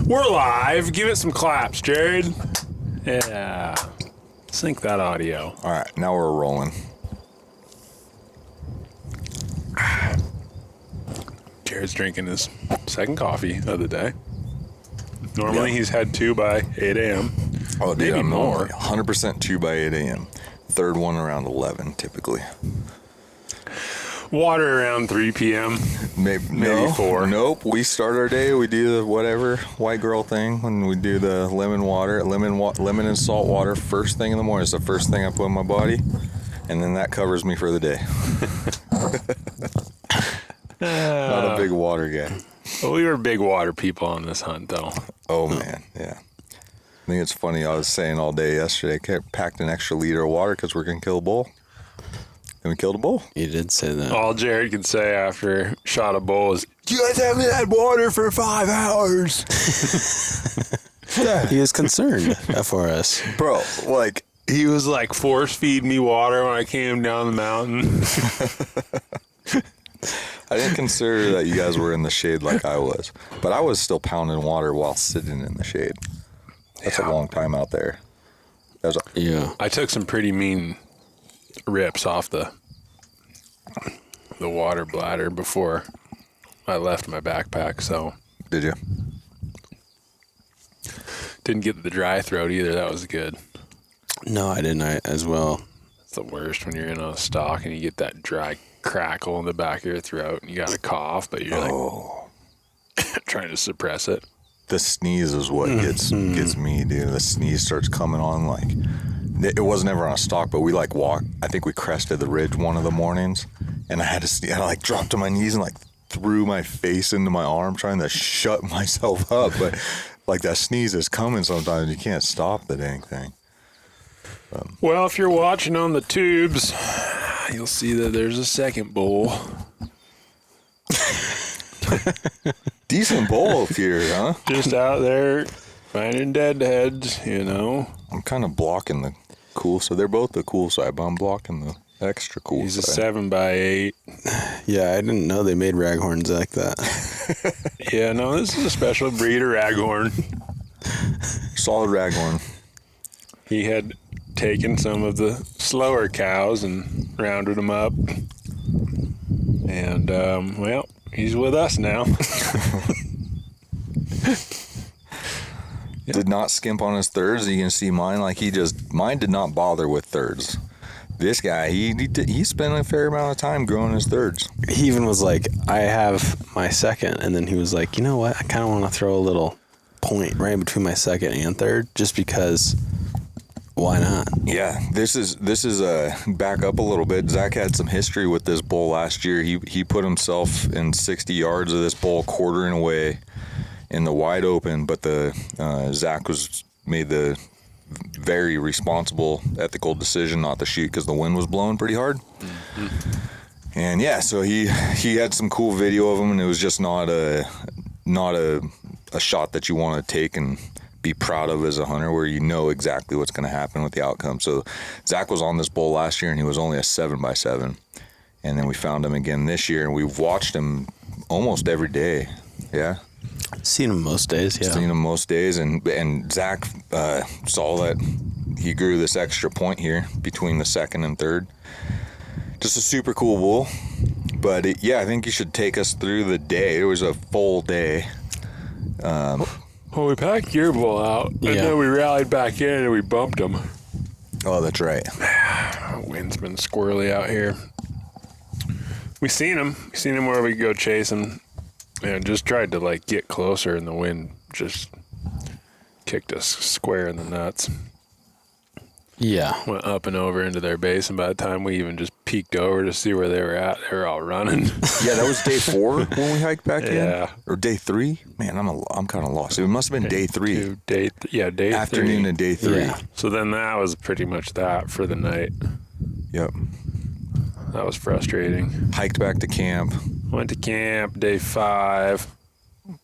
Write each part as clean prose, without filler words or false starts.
We're live. Give it some claps, Jared. Yeah. Sync that audio. All right, now we're rolling. Jared's drinking his second coffee of the day. Normally he's had 2 by 8 a.m. Oh, dude, maybe I'm more. 100% 2 by 8 a.m. Third one around 11, typically. Water around 3 p.m. Maybe 4. Nope. We start our day. We do the whatever white girl thing when we do the lemon water, lemon and salt water first thing in the morning. It's the first thing I put in my body, and then that covers me for the day. Not a big water guy. Well, we were big water people on this hunt, though. Oh man, yeah. I think it's funny. I was saying all day yesterday. I packed an extra liter of water because we're gonna kill a bull. And we killed a bull. You did say that. All Jared could say after shot a bull is, "You guys haven't had water for 5 hours." He is concerned for us. Bro, like, he was like force feed me water when I came down the mountain. I didn't consider that you guys were in the shade like I was, but I was still pounding water while sitting in the shade. That's a long time out there. Yeah. I took some pretty mean rips off the water bladder before I left my backpack, so. Did you? Didn't get the dry throat either. That was good. No, I didn't. I as well. It's the worst when you're in a stalk and you get that dry crackle in the back of your throat and you got a cough, but you're like trying to suppress it. The sneeze is what gets me, dude. The sneeze starts coming on like it wasn't ever on a stalk, but we like walked. I think we crested the ridge one of the mornings, and I had to sneeze. I like dropped to my knees and like threw my face into my arm, trying to shut myself up. But like that sneeze is coming sometimes. You can't stop the dang thing. Well, if you're watching on the tubes, you'll see that there's a second bull. Decent bull here, huh? Just out there finding deadheads, you know. I'm kind of blocking the cool, so they're both the cool side, but I'm blocking the extra cool He's side. a 7 by 8. Yeah, I didn't know they made raghorns like that. Yeah, no, this is a special breed of raghorn. Solid raghorn. He had taken some of the slower cows and rounded them up. And, well, he's with us now. Did not skimp on his thirds. You can see mine. Like mine did not bother with thirds. This guy, he spent a fair amount of time growing his thirds. He even was like, I have my second. And then he was like, you know what? I kind of want to throw a little point right between my second and third just because why not? Yeah, this is back up a little bit. Zack had some history with this bull last year. He put himself in 60 yards of this bull quartering away in the wide open, but Zack made the very responsible, ethical decision not to shoot because the wind was blowing pretty hard. Mm-hmm. And yeah, so he had some cool video of him, and it was just not a shot that you want to take and be proud of as a hunter, where you know exactly what's going to happen with the outcome. So Zack was on this bull last year, and he was only a 7 by 7, and then we found him again this year, and we've watched him almost every day. Yeah. Seen him most days, yeah. Seen him most days, and Zack saw that he grew this extra point here between the second and third. Just a super cool bull. But I think you should take us through the day. It was a full day. Well, we packed your bull out, and then we rallied back in and we bumped him. Oh, that's right. Wind's been squirrely out here. We seen him. We seen him where we could go chase him. And just tried to like get closer, and the wind just kicked us square in the nuts. Yeah. Went up and over into their base, and by the time we even just peeked over to see where they were at, they were all running. Yeah, that was day 4 when we hiked back in? Yeah. Or day 3? Man, I'm kind of lost. It must have been day 3. Day Afternoon 3. to day 3. Yeah. So then that was pretty much that for the night. Yep. That was frustrating. Hiked back to camp. Went to camp, day 5. Well,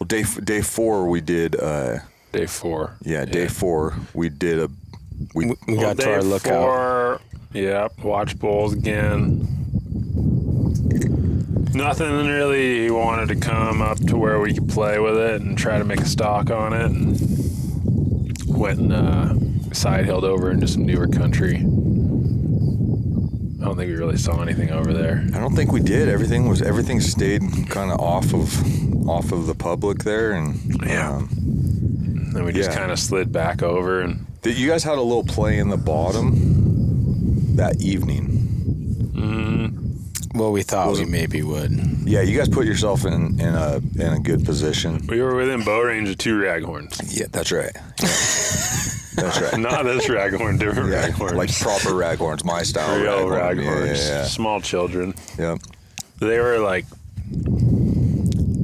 day 4 we did. Day 4. Yeah, day 4 we did We got to our lookout. Yep, watch bulls again. Nothing really. He wanted to come up to where we could play with it and try to make a stock on it. And went and side-hilled over into some newer country. I don't think we really saw anything over there. I don't think we did. Everything stayed kind of off of the public there, and Then we just kind of slid back over. And you guys had a little play in the bottom that evening. Well, we thought we maybe would. Yeah, you guys put yourself in a good position. we were within bow range of 2 raghorns. Yeah, that's right. Yeah. That's right. Not this raghorn, different raghorns. Like proper raghorns, my style. Real raghorn. raghorns. Yeah. Small children. Yep. They were like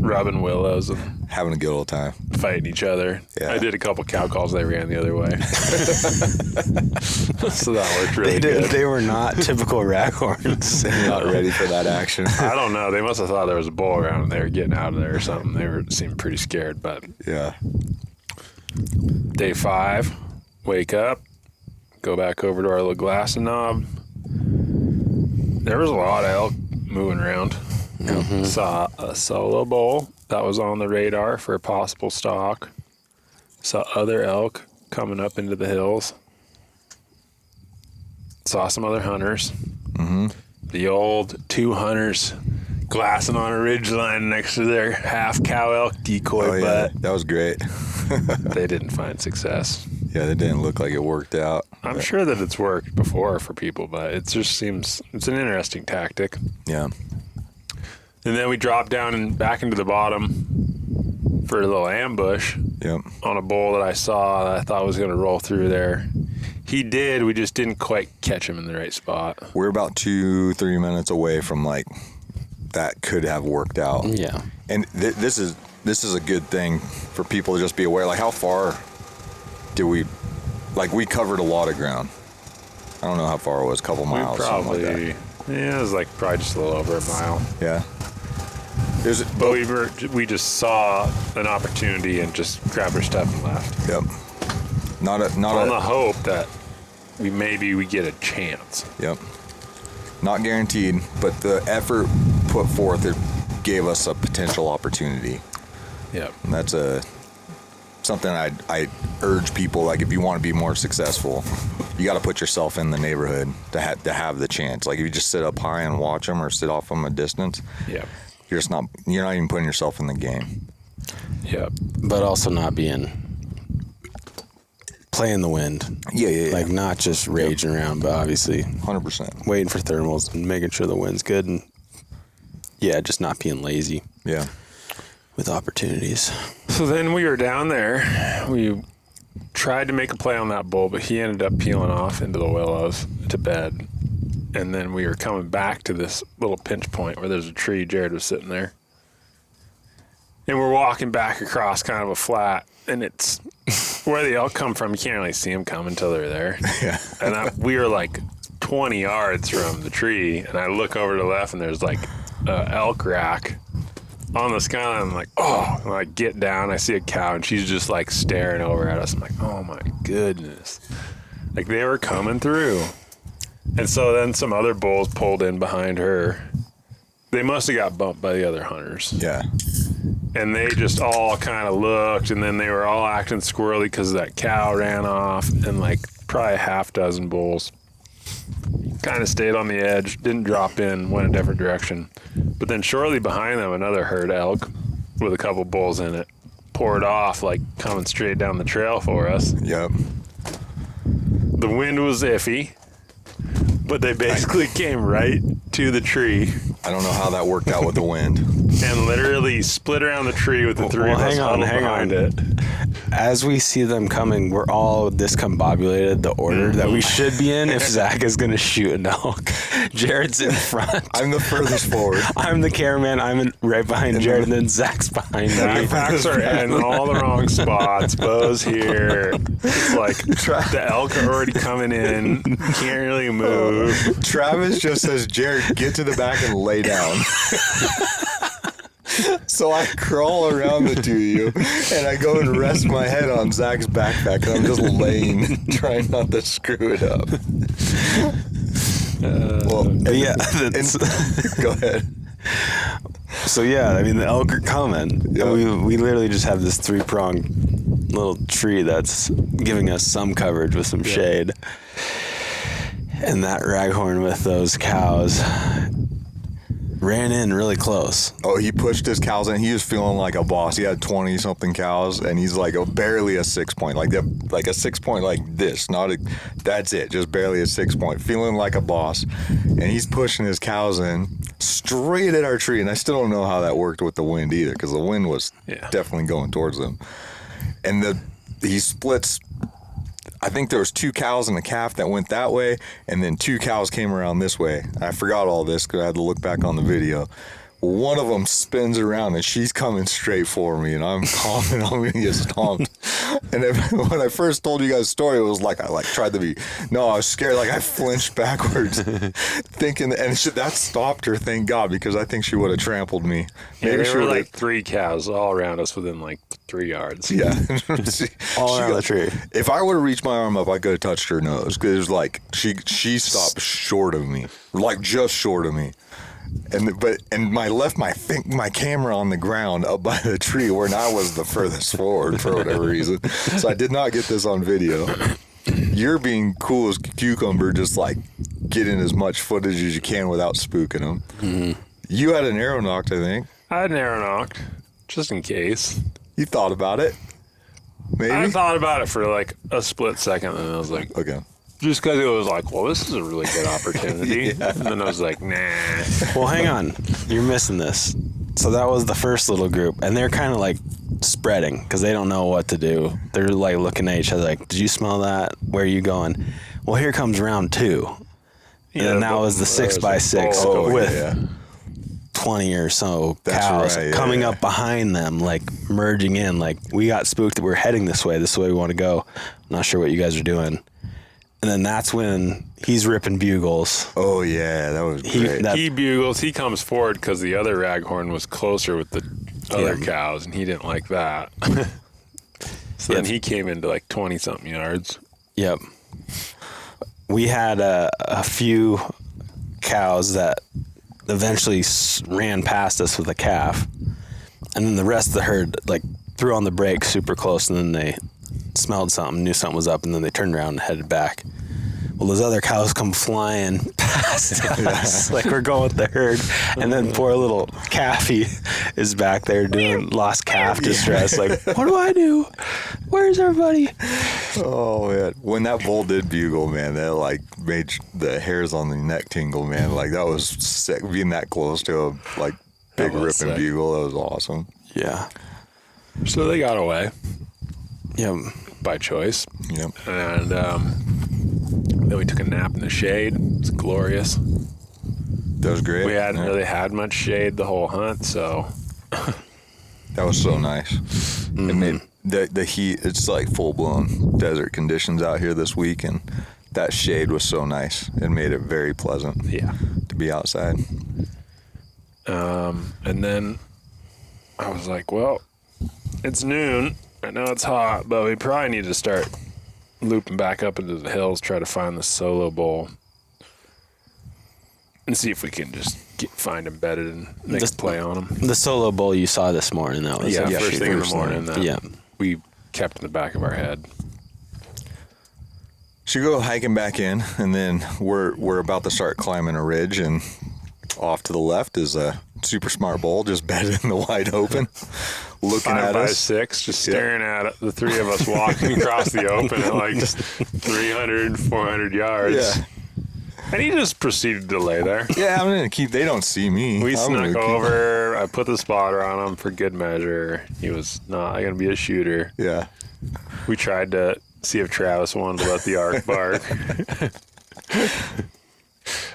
rubbing willows and Having a good old time. fighting each other. Yeah. I did a couple cow calls. They ran the other way. So that worked really good. They were not typical raghorns. Not ready for that action. I don't know. They must have thought there was a bull around and they were getting out of there or something. They seemed pretty scared. But Yeah. day 5, wake up, go back over to our little glass and knob. There was a lot of elk moving around. Saw a solo bull that was on the radar for a possible stalk. Saw other elk coming up into the hills. Saw some other hunters. The old 2 hunters glassing on a ridgeline next to their half cow elk decoy butt. That was great. They didn't find success. Yeah, that didn't look like it worked out. I'm sure that it's worked before for people, but it just seems it's an interesting tactic. Yeah. And then we dropped down and back into the bottom for a little ambush Yep. on a bull that I saw that I thought was going to roll through there. He did. We just didn't quite catch him in the right spot. We're about 2-3 minutes away from like that could have worked out. Yeah. And this is a good thing for people to just be aware. Like, how far did we covered a lot of ground. I don't know how far it was, a couple miles. We something probably, like it was like probably just a little over a mile. that. Yeah. But we just saw an opportunity and just grabbed our stuff and left. Yep. Not On the hope that we get a chance. Yep. Not guaranteed, but the effort put forth, it gave us a potential opportunity. Yep. And that's something I urge people, like, if you want to be more successful, you got to put yourself in the neighborhood to have the chance. Like, if you just sit up high and watch them or sit off from a distance, Yep. you're not even putting yourself in the game. Yep. But also not playing the wind. Yeah. Like, not just raging around, but obviously 100%. waiting for thermals and making sure the wind's good, and just not being lazy Yeah. with opportunities. So then we were down there. We tried to make a play on that bull, but he ended up peeling off into the willows to bed. And then we were coming back to this little pinch point where there's a tree. Jared was sitting there. And we're walking back across kind of a flat, and it's where the elk come from. You can't really see them come until they're there. Yeah. And we were like 20 yards from the tree, and I look over to the left, and there's like an elk rack on the sky. I'm like, oh, and I get down, I see a cow, and she's just like staring over at us. I'm like, oh my goodness. Like, they were coming through. And so then some other bulls pulled in behind her. They must have got bumped by the other hunters. Yeah. And they just all kind of looked, and then they were all acting squirrely because that cow ran off, and like probably a half dozen bulls kind of stayed on the edge, didn't drop in, went a different direction. But then shortly behind them, another herd elk with a couple bulls in it poured off, like coming straight down the trail for us. Yep. The wind was iffy, but they basically came right to the tree I don't know how that worked out with the wind. and literally split around the tree with the three of us huddled behind it. As we see them coming, we're all discombobulated the order that we should be in if Zach is going to shoot an elk. Jared's in front. I'm the furthest forward. I'm the cameraman. I'm right behind Jared, and then Zach's behind me. Backpacks are in all the wrong spots. Bows here. It's like the elk are already coming in. Can't really move. Travis just says, Jared, get to the back and lay down. So I crawl around the two of you, and I go and rest my head on Zach's backpack, and I'm just laying, trying not to screw it up. Yeah, go ahead. So yeah, I mean the elk are coming. Yeah. We literally just have this 3-pronged little tree that's giving us some coverage with some shade. And that raghorn with those cows ran in really close. Oh, he pushed his cows in. He was feeling like a boss. He had 20 something cows, and he's like barely a 6 point, like a 6 point like this. That's it, just barely a 6 point, feeling like a boss. And he's pushing his cows in straight at our tree, and I still don't know how that worked with the wind either, because the wind was definitely going towards them. And he splits. I think there was 2 cows and a calf that went that way, and then 2 cows came around this way. I forgot all this because I had to look back on the video. One of them spins around, and she's coming straight for me, and I'm calling, I'm going to get stomped. And when I first told you guys the story, it was like I tried to be, no, I was scared. Like I flinched backwards, thinking, and that stopped her, thank God, because I think she would have trampled me. Maybe there were like 3 cows all around us within like 3 yards. Yeah. All around the tree. If I would have reached my arm up, I could have touched her nose, because it was like she stopped short of me, like just short of me. And my camera on the ground up by the tree where I was the furthest forward for whatever reason. So I did not get this on video. You're being cool as cucumber, just like getting as much footage as you can without spooking them. Mm-hmm. You had an arrow knocked, I think. I had an arrow knocked, just in case. You thought about it? Maybe? I thought about it for like a split second, and I was like, okay. Just because it was like, well, this is a really good opportunity. And then I was like, nah. Well, hang on. You're missing this. So that was the first little group, and they're kind of like spreading because they don't know what to do. They're like looking at each other like, did you smell that? Where are you going? Well, here comes round 2. And that was the 6x6 with 20 or so cows coming up behind them, like merging in. Like, we got spooked that we're heading this way. This is the way we want to go. I'm not sure what you guys are doing. And then that's when he's ripping bugles. Oh, yeah, that was great. He bugles. He comes forward because the other raghorn was closer with the other cows, and he didn't like that. So then he came into like 20-something yards. Yep. We had a few cows that eventually ran past us with a calf. And then the rest of the herd like threw on the brakes super close, and then they smelled something, knew something was up, and then they turned around and headed back. Well, those other cows come flying past us like we're going with the herd, and then poor little calfie is back there doing lost calf distress. Like, what do I do? Where's everybody? Oh man, when that bull did bugle, man, that like made the hairs on the neck tingle, man. Like that was sick. Being that close to a like big ripping bugle, that was awesome. Yeah. So they got away. Yep. By choice. Yep. And then we took a nap in the shade. It was glorious. That was great. We hadn't really had much shade the whole hunt, so that was so nice. Mm-hmm. It made the heat. It's like full blown desert conditions out here this week, and that shade was so nice. It made it very pleasant. Yeah. To be outside. And then I was like, well, it's noon. I know it's hot, but we probably need to start looping back up into the hills, try to find the solo bowl, and see if we can just find him bedded and make a play on him. The solo bowl you saw this morning, that was first thing in the morning. That we kept in the back of our head. So you go hiking back in, and then we're about to start climbing a ridge, and off to the left is a super smart bull just bedded in the wide open, looking at us. 5x6, just staring at it. The three of us walking across the open at like 300, 400 yards. Yeah. And he just proceeded to lay there. Yeah, I'm going to keep, they don't see me. We snuck over. I put the spotter on him for good measure. He was not going to be a shooter. Yeah. We tried to see if Travis wanted to let the arc bark.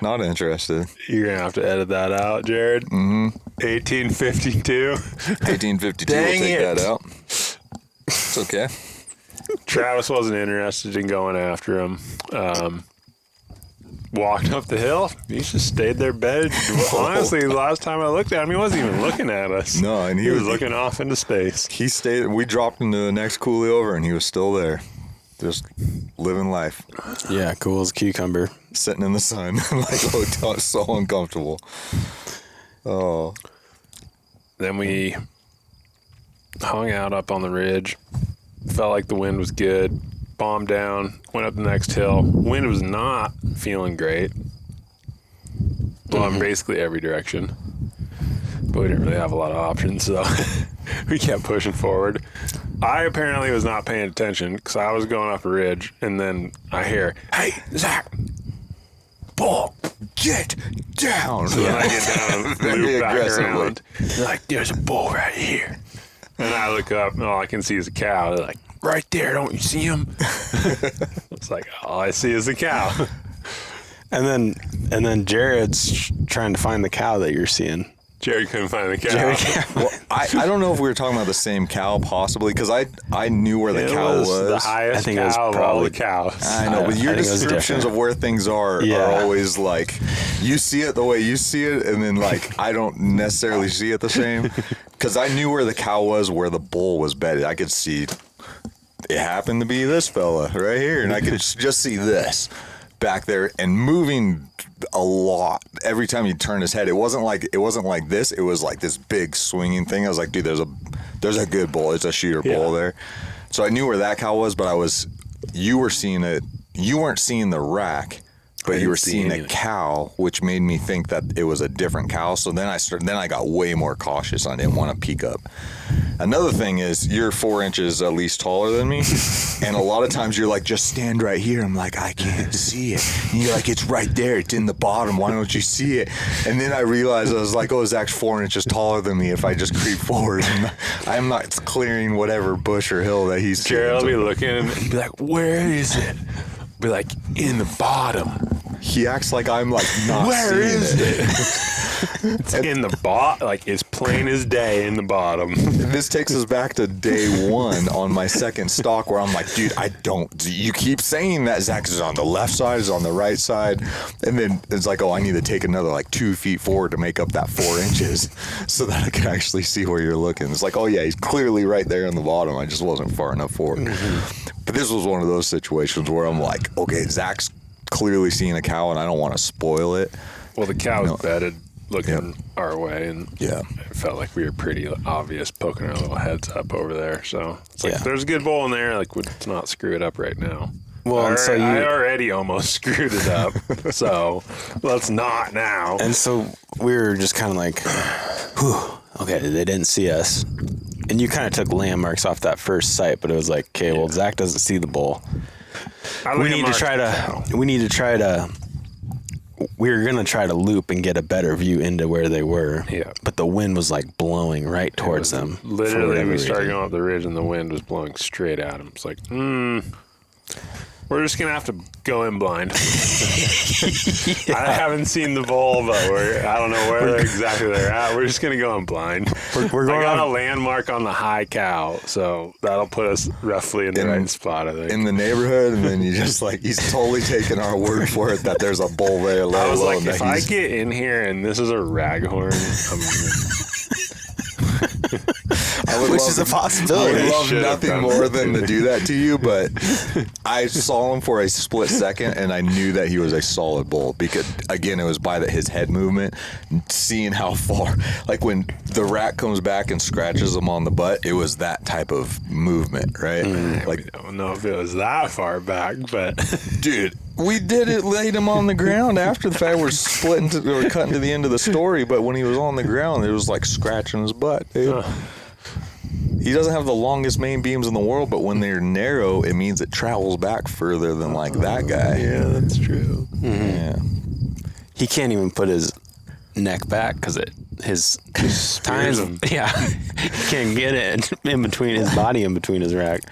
Not interested. You're going to have to edit that out, Jared. Mm-hmm. 1852. 1852. We'll take that out. It's okay. Travis wasn't interested in going after him. Walked up the hill. He just stayed there bedded. Honestly, the last time I looked at him, he wasn't even looking at us. No, and he was looking off into space. He stayed. We dropped him to the next coulee over, and he was still there, just living life. Yeah, cool as a cucumber. Sitting in the sun, like so uncomfortable. Oh. Then we hung out up on the ridge. Felt like the wind was good. Bombed down. Went up the next hill. Wind was not feeling great. Blowing basically every direction. But we didn't really have a lot of options, so we kept pushing forward. I apparently was not paying attention because I was going up a ridge, and then I hear, "Hey, Zack, bull, get down!" So then I get down and loop back around. They're like, "There's a bull right here," and I look up, and all I can see is a cow. They're like, "Right there, don't you see him?" It's like, all I see is a cow. And then Jared's trying to find the cow that you're seeing. Jared couldn't find the cow. Well, I don't know if we were talking about the same cow, possibly, because I knew where the cow was. The highest I think it was cow of all the cows. I know, but your descriptions of where things are always like, you see it the way you see it, and then like I don't necessarily see it the same. Because I knew where the cow was, where the bull was bedded. I could see it happened to be this fella right here, and I could just see this back there and moving a lot every time he turned his head. It wasn't like this. It was like this big swinging thing. I was like, dude, there's a good bull. It's a shooter bull there. So I knew where that cow was, but you were seeing it. You weren't seeing the rack, but you were seeing a cow, which made me think that it was a different cow. So then I got way more cautious. I didn't want to peek up. Another thing is you're 4 inches at least taller than me. And a lot of times you're like, just stand right here. I'm like, I can't see it. And you're like, it's right there. It's in the bottom. Why don't you see it? And then I realized I was like, oh, Zach's 4 inches taller than me if I just creep forward. I'm not clearing whatever bush or hill that he's seeing. Jared will be looking and be like, where is it? Be like, in the bottom. He acts like I'm like not Where seeing is it. It's in the bottom, like it's plain as day in the bottom. This takes us back to day one on my second stalk where I'm like, dude, you keep saying that Zach is on the left side, is on the right side. And then it's like, oh, I need to take another like 2 feet forward to make up that 4 inches so that I can actually see where you're looking. It's like, oh yeah, he's clearly right there in the bottom. I just wasn't far enough forward. Mm-hmm. But this was one of those situations where I'm like, okay, Zach's clearly seeing a cow and I don't want to spoil it. Well, the cow was bedded looking our way, and it felt like we were pretty obvious poking our little heads up over there. So it's like, there's a good bull in there. Like, let's not screw it up right now. Well, I already almost screwed it up, so let's not now. And so we were just kind of like, whew, okay, they didn't see us. And you kind of took landmarks off that first sight, but it was like, okay, well, Zach doesn't see the bull. We were going to try to loop and get a better view into where they were. Yeah. But the wind was like blowing right towards them. Literally, we started going up the ridge and the wind was blowing straight at them. It's like, we're just going to have to go in blind. I haven't seen the bull, but I don't know where exactly they're at. We're just going to go in blind. We're going I got a landmark on the high cow, so that'll put us roughly in the right spot, I think. In the neighborhood, and then you just like, he's totally taking our word for it that there's a bull there. I was like, if I get in here and this is a raghorn, which is a possibility. I would love nothing more than to do that to you, but I saw him for a split second and I knew that he was a solid bull because, again, it was by his head movement, seeing how far, like when the rat comes back and scratches him on the butt, it was that type of movement, right? Like, I don't know if it was that far back, but dude, we did it, laid him on the ground after the fact. We're cutting to the end of the story, but when he was on the ground, it was like scratching his butt, dude. He doesn't have the longest main beams in the world, but when they're narrow, it means it travels back further than like that guy. Yeah, that's true. Mm-hmm. Yeah. He can't even put his neck back because his times. Yeah, he can't get it in between his body and between his rack.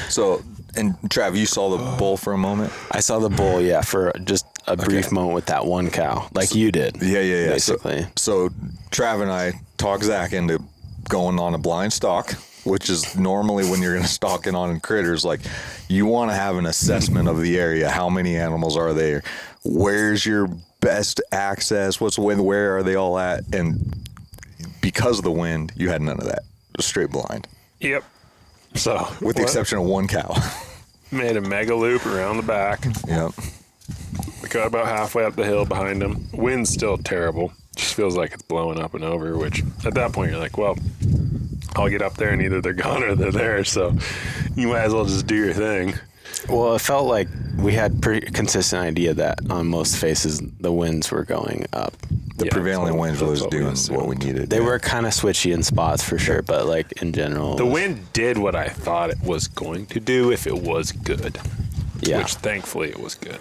So, and Trav, you saw the bull for a moment? I saw the bull, yeah, for just a brief moment with that one cow, like you did. Yeah. Basically. So Trav and I talked Zach into going on a blind stalk, which is normally when you're going to stalk in on critters, like you want to have an assessment of the area. How many animals are there? Where's your best access? What's the wind? Where are they all at? And because of the wind, you had none of that. Just straight blind. Yep. So with the exception of one cow. Made a mega loop around the back. Yep. We got about halfway up the hill behind them. Wind's still terrible. Just feels like it's blowing up and over, which at that point you're like, well, I'll get up there and either they're gone or they're there. So you might as well just do your thing. Well, it felt like we had pretty consistent idea that on most faces the winds were going up. The prevailing wind was doing what we needed. They were kind of switchy in spots for sure, but like in general, the wind did what I thought it was going to do if it was good. Yeah. Which thankfully it was good.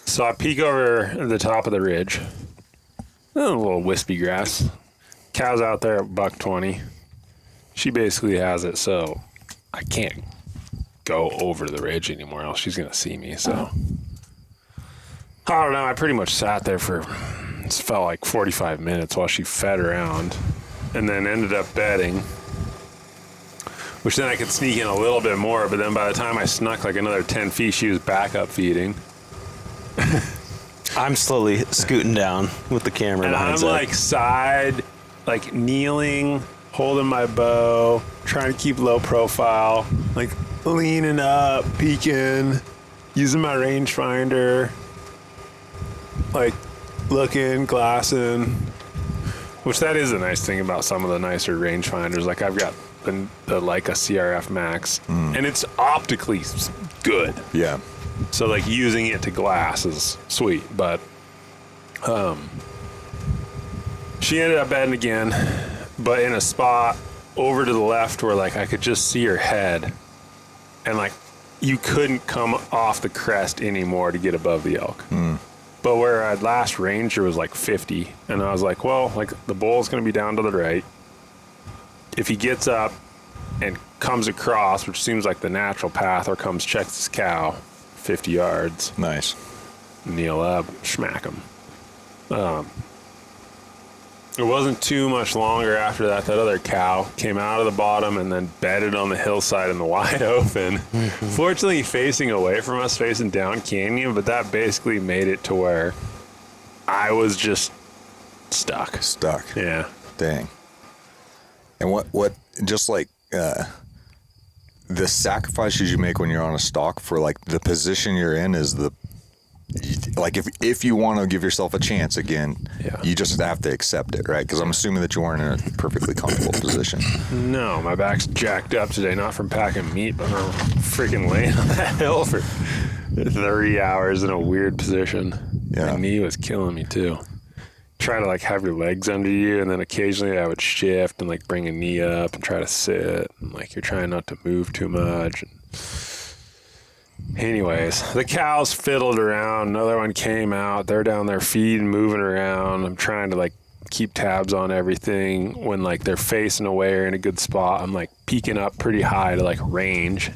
So I peek over the top of the ridge. A little wispy grass. Cow's out there at $120. She basically has it so I can't go over the ridge anymore, else she's gonna see me. So I don't know. I pretty much sat there for it felt like 45 minutes while she fed around, and then ended up bedding. Which then I could sneak in a little bit more, but then by the time I snuck like another 10 feet, she was back up feeding. I'm slowly scooting down with the camera And behind I'm Zack. like side, like kneeling, holding my bow, trying to keep low profile, like leaning up, peeking, using my rangefinder, like looking, glassing. Which that is a nice thing about some of the nicer rangefinders. Like I've got the Leica CRF Max, and it's optically good. Yeah. So like using it to glass is sweet, but she ended up bedding again, but in a spot over to the left where like I could just see her head, and like you couldn't come off the crest anymore to get above the elk. But where I'd last ranged her was like 50, and I was like, well, like the bull's gonna be down to the right. If he gets up and comes across, which seems like the natural path, or comes check this cow 50 yards, Nice. kneel up, smack him. It wasn't too much longer after that other cow came out of the bottom and then bedded on the hillside in the wide open. Fortunately facing away from us, facing down canyon, but that basically made it to where I was just stuck. Yeah. Dang. And what just like the sacrifices you make when you're on a stalk for like the position you're in is like if you want to give yourself a chance again, you just have to accept it, right? Because I'm assuming that you weren't in a perfectly comfortable position. No, my back's jacked up today, not from packing meat, but from freaking laying on that hill for 30 hours in a weird position. Yeah. My knee was killing me too. Try to like have your legs under you, and then occasionally I would shift and like bring a knee up and try to sit, and like you're trying not to move too much. Anyways, the cows fiddled around. Another one came out. They're down there feeding, moving around. I'm trying to like keep tabs on everything. When like they're facing away or in a good spot, I'm like peeking up pretty high to like range,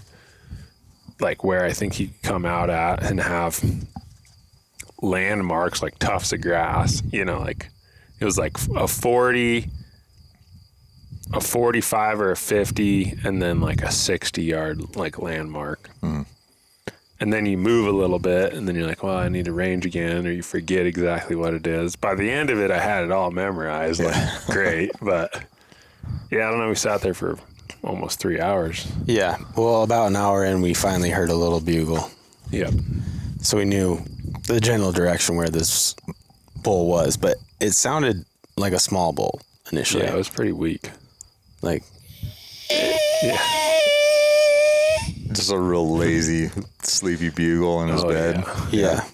like where I think he could come out at and have landmarks like tufts of grass. You know, like it was like a 40, a 45 or a 50, and then like a 60-yard like landmark. And then you move a little bit, and then you're like, well, I need to range again, or you forget exactly what it is. By the end of it, I had it all memorized. Like, great. But, yeah, I don't know. We sat there for almost 3 hours. Yeah. Well, about an hour in, we finally heard a little bugle. Yep. So we knew the general direction where this bull was, but it sounded like a small bull initially. Yeah, it was pretty weak. Like, Yeah. Just a real lazy, sleepy bugle in his bed. yeah.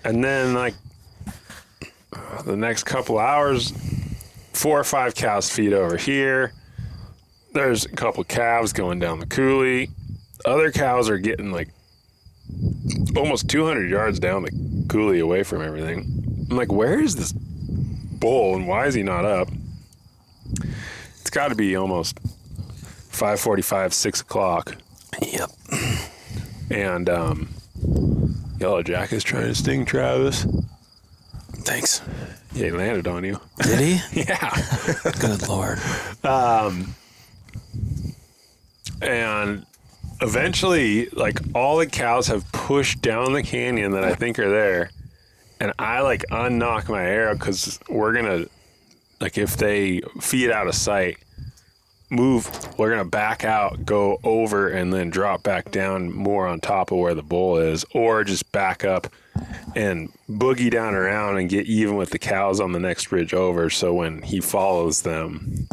And then, like, the next couple hours, 4 or 5 cows feed over here. There's a couple calves going down the coulee. Other cows are getting, like, almost 200 yards down the coulee away from everything. I'm like, where is this bull, and why is he not up? It's got to be almost 5:45, 6 o'clock. Yep. And Yellow Jack is trying to sting Travis. Thanks. Yeah, he landed on you. Did he? Yeah. Good Lord. And eventually, like, all the cows have pushed down the canyon that I think are there. And I, like, unknock my arrow because we're going to, like, if they feed out of sight, move, we're going to back out, go over, and then drop back down more on top of where the bull is, or just back up and boogie down around and get even with the cows on the next ridge over. So when he follows them,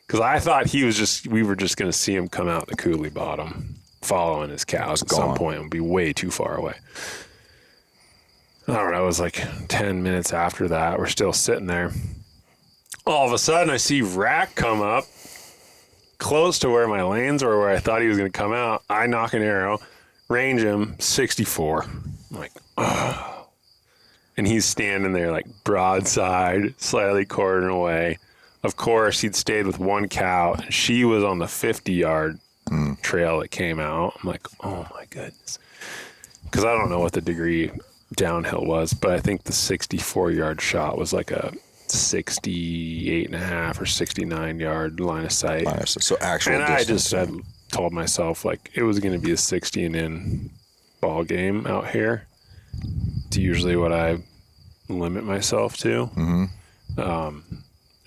because I thought we were just going to see him come out the coulee bottom following his cows at some point and be way too far away. I don't know. It was like 10 minutes after that. We're still sitting there. All of a sudden, I see Rack come up close to where my lanes were, where I thought he was going to come out. I knock an arrow, range him, 64. I'm like, oh. And he's standing there like broadside, slightly quartering away. Of course, he'd stayed with one cow, and she was on the 50-yard trail that came out. I'm like, oh my goodness. Because I don't know what the degree downhill was, but I think the 64-yard shot was like a 68.5 or 69-yard line of sight. So actual and distance. I told myself like it was going to be a 60 and in ball game out here. It's usually what I limit myself to.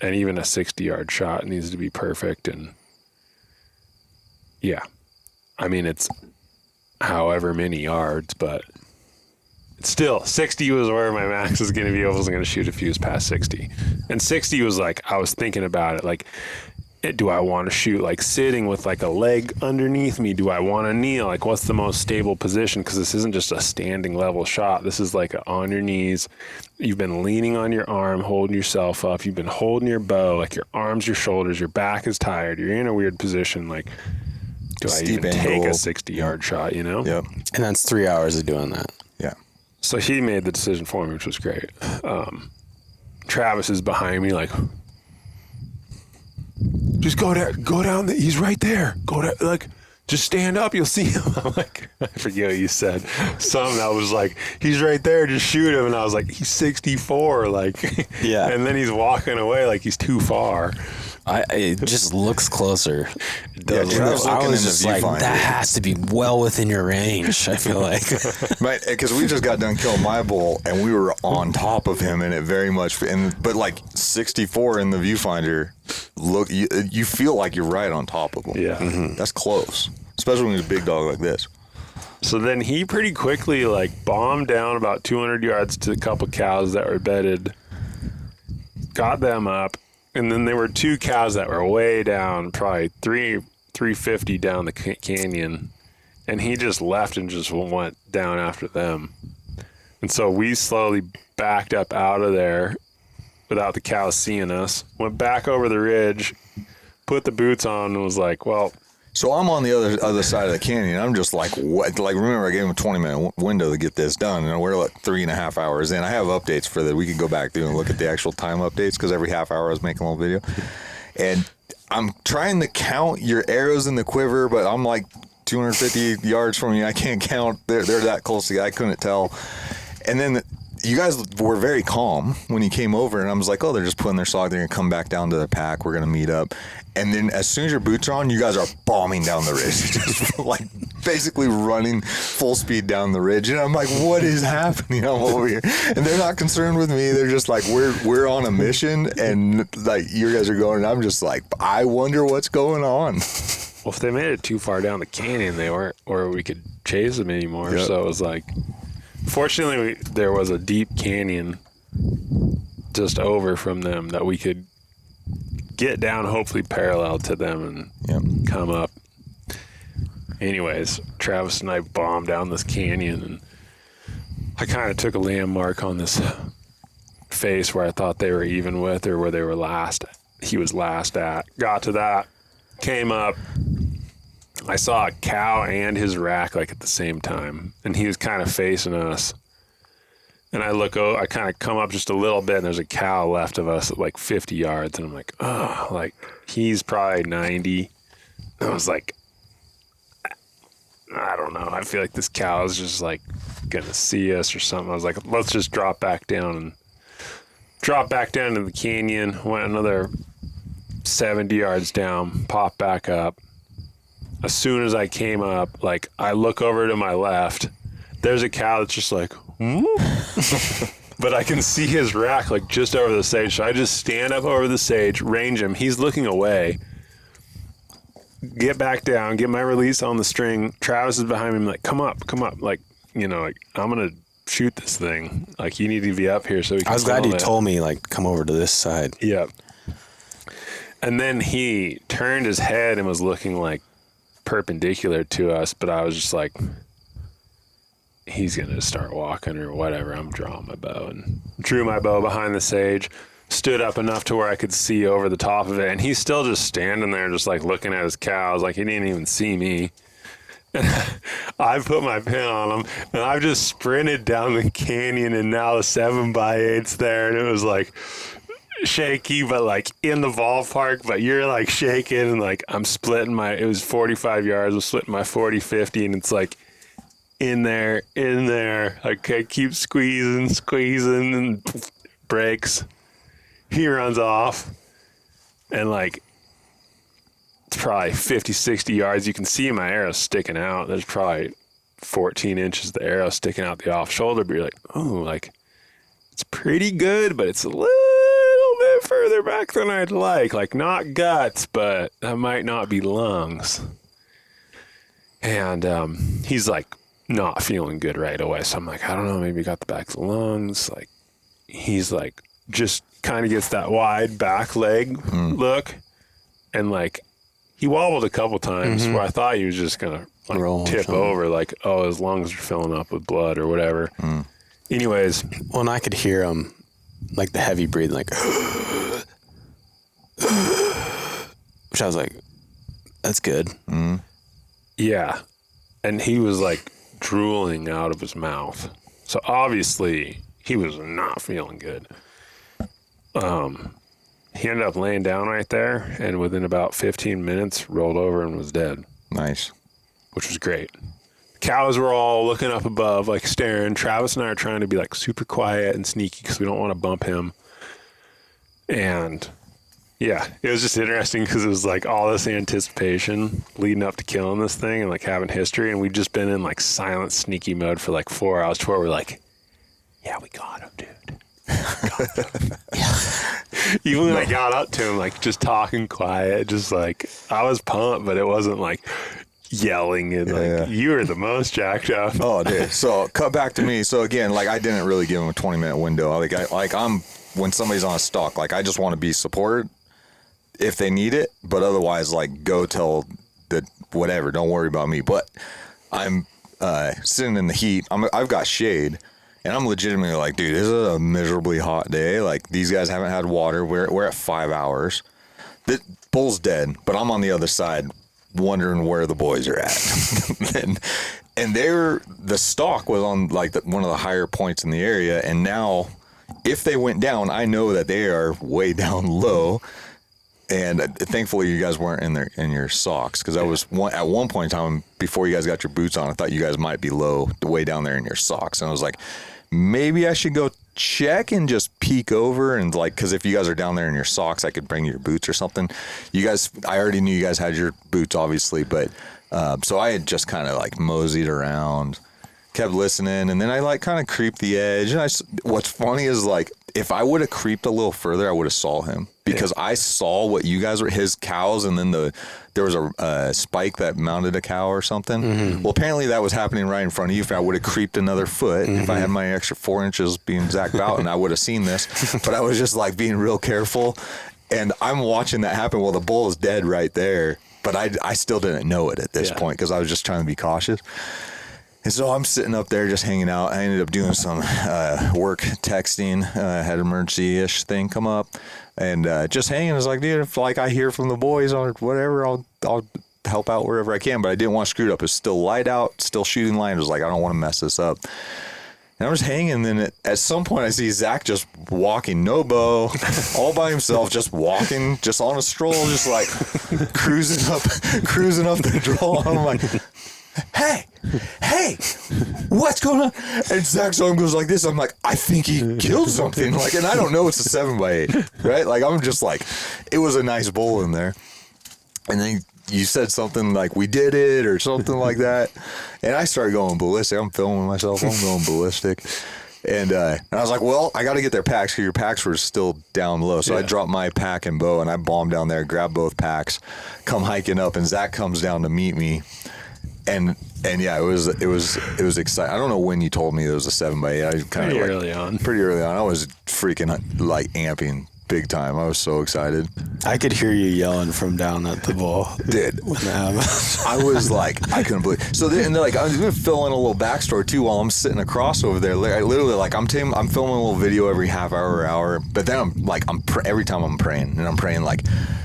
And even a 60-yard shot needs to be perfect. And yeah, I mean, it's however many yards, but still, 60 was where my max was going to be. I wasn't going to shoot if he was past 60. And 60 was like, I was thinking about it. Like, do I want to shoot like sitting with like a leg underneath me? Do I want to kneel? Like, what's the most stable position? Because this isn't just a standing level shot. This is like on your knees. You've been leaning on your arm, holding yourself up. You've been holding your bow, like your arms, your shoulders, your back is tired. You're in a weird position. Like, do I even take a 60-yard shot, you know? Yep. And that's 3 hours of doing that. Yeah. So he made the decision for me, which was great. Travis is behind me, like, just go down. He's right there. Go down, like, just stand up. You'll see him. I'm like, I forget what you said. Something I was like, he's right there. Just shoot him. And I was like, he's 64. Like, yeah. And then he's walking away like he's too far. It just looks closer. It does. Yeah, I was just like, viewfinder. that has to be well within your range, I feel like. Right, because we just got done killing my bull, and we were on top of him, and it very much, but like 64 in the viewfinder, look, you feel like you're right on top of him. Yeah. That's close, especially when he's a big dog like this. So then he pretty quickly like bombed down about 200 yards to a couple cows that were bedded, got them up. And then there were two cows that were way down, probably 350 down the canyon. And he just left and just went down after them. And so we slowly backed up out of there without the cows seeing us, went back over the ridge, put the boots on, and was like, well. So I'm on the other side of the canyon. I'm just like, what? Like, remember, I gave him a 20-minute window to get this done, and we're like 3.5 hours in. I have updates for that. We can go back through and look at the actual time updates because every half hour I was making a little video. And I'm trying to count your arrows in the quiver, but I'm like 250 yards from you. I can't count. They're that close together. I couldn't tell. And then you guys were very calm when you came over, and I was like, oh, they're just putting their slog. They're going to come back down to their pack. We're going to meet up. And then as soon as your boots are on, you guys are bombing down the ridge, just like basically running full speed down the ridge. And I'm like, what is happening? I'm over here. And they're not concerned with me. They're just like, we're on a mission, and like you guys are going. And I'm just like, I wonder what's going on. Well, if they made it too far down the canyon, they weren't, or we could chase them anymore. Yep. So it was like, fortunately, there was a deep canyon just over from them that we could get down, hopefully parallel to them, and come up. Anyways, Travis and I bombed down this canyon, and I kind of took a landmark on this face where I thought they were even with, or where they were last. He was last at. Got to that, came up. I saw a cow and his rack like at the same time, and he was kind of facing us. And I look over, I kind of come up just a little bit, and there's a cow left of us at like 50 yards. And I'm like, oh, like he's probably 90. And I was like, I don't know. I feel like this cow is just like going to see us or something. I was like, let's just drop back down into the canyon. Went another 70 yards down, popped back up. As soon as I came up, like I look over to my left, there's a cow that's just like, but I can see his rack like just over the sage. So I just stand up over the sage, range him. He's looking away. Get back down, get my release on the string. Travis is behind me. I'm like, come up. Like, you know, like I'm going to shoot this thing. Like, you need to be up here so we can. I was glad film you it." told me, like, come over to this side. Yep. And then he turned his head and was looking like perpendicular to us, but I was just like, he's gonna start walking or whatever. I'm drawing my bow and drew my bow behind the sage, stood up enough to where I could see over the top of it, and he's still just standing there, just like looking at his cows, like he didn't even see me. And I put my pin on him, and I've just sprinted down the canyon, and now the 7x8's there, and it was like shaky, but like in the ballpark, but you're like shaking, and like I'm splitting it was 45 yards, I'm splitting my 40-50, and it's like in there, like I keep squeezing, and breaks. He runs off, and like it's probably 50-60 yards. You can see my arrow sticking out. There's probably 14 inches of the arrow sticking out the off shoulder, but you're like, oh, like it's pretty good, but it's a little bit further back than I'd like not guts, but that might not be lungs. And he's like not feeling good right away, so I'm like, I don't know, maybe he got the back of the lungs. Like, he's like just kind of gets that wide back leg look, and like he wobbled a couple times where I thought he was just gonna like roll tip over, like, oh, his lungs are filling up with blood or whatever. Anyways, well, and I could hear him, like the heavy breathing, like, which I was like, that's good. yeah, and he was like drooling out of his mouth, so obviously he was not feeling good. He ended up laying down right there, and within about 15 minutes rolled over and was dead. Nice. Which was great. Cows were all looking up above, like staring. Travis and I are trying to be like super quiet and sneaky because we don't want to bump him. And yeah, it was just interesting because it was like all this anticipation leading up to killing this thing and like having history. And we'd just been in like silent, sneaky mode for like 4 hours before we're like, yeah, we got him, dude. Even when I got up to him, like just talking quiet, just like I was pumped, but it wasn't like yelling and like you were the most jacked up. Oh, dude. So cut back to me. So again, like I didn't really give him a 20-minute window. I'm when somebody's on a stalk, like I just want to be supported if they need it, but otherwise, like go tell the whatever. Don't worry about me. But I'm sitting in the heat. I've got shade. And I'm legitimately like, dude, this is a miserably hot day. Like, these guys haven't had water. We're at 5 hours. The bull's dead, but I'm on the other side wondering where the boys are at. and the stalk was on, like, one of the higher points in the area. And now, if they went down, I know that they are way down low. And thankfully, you guys weren't in your socks, because at one point in time, before you guys got your boots on, I thought you guys might be low, way down there in your socks. And I was like, maybe I should go check and just peek over and like, because if you guys are down there in your socks, I could bring your boots or something. You guys, I already knew you guys had your boots, obviously, but so I had just kind of like moseyed around, kept listening, and then I like kind of creeped the edge. And what's funny is like, if I would have creeped a little further, I would have saw him, because I saw what you guys were, his cows, and then there was a spike that mounted a cow or something. Well, apparently that was happening right in front of you. If I would have creeped another foot, if I had my extra 4 inches being Zack Boughton, I would have seen this. But I was just like being real careful, and I'm watching that happen. Well, the bull is dead right there, but I still didn't know it at this point because I was just trying to be cautious. And so I'm sitting up there just hanging out. I ended up doing some work texting, had an emergency-ish thing come up, and just hanging. I was like, dude, if like I hear from the boys or whatever, I'll help out wherever I can. But I didn't want to screw it up. It's still light out, still shooting light. I was like, I don't want to mess this up. And I was hanging, and then at some point I see Zack just walking, no bow, all by himself, just walking, just on a stroll, just like cruising up the draw. I'm like, hey, what's going on? And Zack's arm goes like this. I'm like, I think he killed something. Like, and I don't know it's a 7x8, right? Like, I'm just like, it was a nice bull in there. And then you said something like, we did it, or something like that. And I started going ballistic. I'm filming myself. I'm going ballistic. And I was like, well, I got to get their packs, because your packs were still down low. So I dropped my pack and bow, and I bombed down there, grabbed both packs, come hiking up, and Zack comes down to meet me. And yeah, it was exciting. I don't know when you told me it was a 7x8. I kind of Pretty early on. Pretty early on. I was freaking like amping big time. I was so excited. I could hear you yelling from down at the bowl. Dude, I was like, I couldn't believe. So and they're like, I'm gonna fill in a little backstory too while I'm sitting across over there. Like, I literally, like, I'm filming a little video every half hour or hour. But then every time I'm praying, and I'm praying like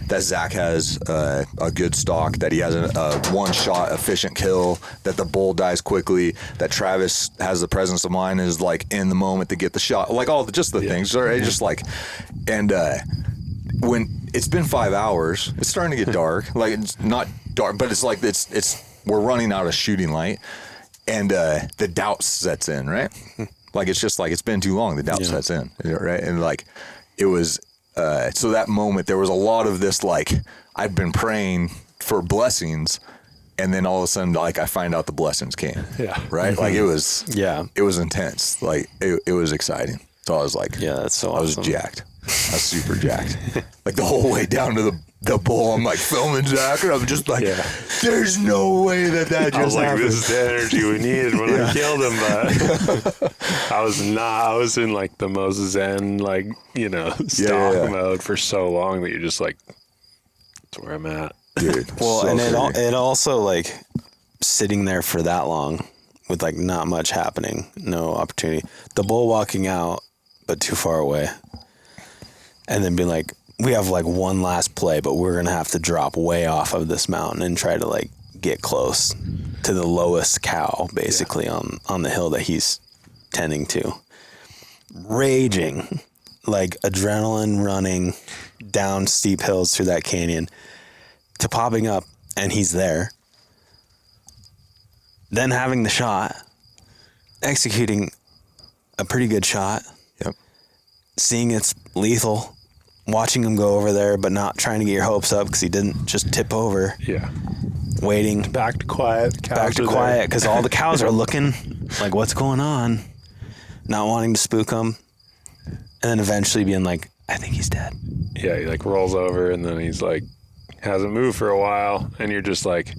that Zack has a good stock, that he has a one-shot efficient kill, that the bull dies quickly, that Travis has the presence of mind, is like in the moment to get the shot, like all just the things. Right? Just like, and when it's been 5 hours, it's starting to get dark. Like, it's not dark, but it's like it's we're running out of shooting light, and the doubt sets in, right? Like, it's just like, it's been too long. The doubt sets in, right? And like, it was. So that moment, there was a lot of this, like, I'd been praying for blessings, and then all of a sudden, like, I find out the blessings came. Yeah. Right? Like, it was intense. Like, it was exciting. So I was like, yeah, that's so awesome. I was jacked. I was super jacked. Like, the whole way down to the bowl, I'm like filming Zack, and I'm just like, there's no way that just I was like, happened. this is the energy we needed when I killed him, but I was in like the most zen, like, stock mode for so long that you're just like, that's where I'm at. Dude. Well, so and crazy. it also, like, sitting there for that long with like not much happening, no opportunity. The bull walking out, but too far away. And then being like, we have like one last play, but we're going to have to drop way off of this mountain and try to like get close to the lowest cow, basically, on the hill that he's tending to. Raging, like adrenaline running down steep hills through that canyon, to popping up, and he's there. Then having the shot, executing a pretty good shot. Yep. Seeing it's lethal. Watching him go over there, but not trying to get your hopes up because he didn't just tip over. Yeah. Waiting. Back to quiet. Back to quiet, because all the cows are looking like, what's going on? Not wanting to spook them. And then eventually being like, I think he's dead. Yeah, he like rolls over, and then he's like, hasn't moved for a while, and you're just like,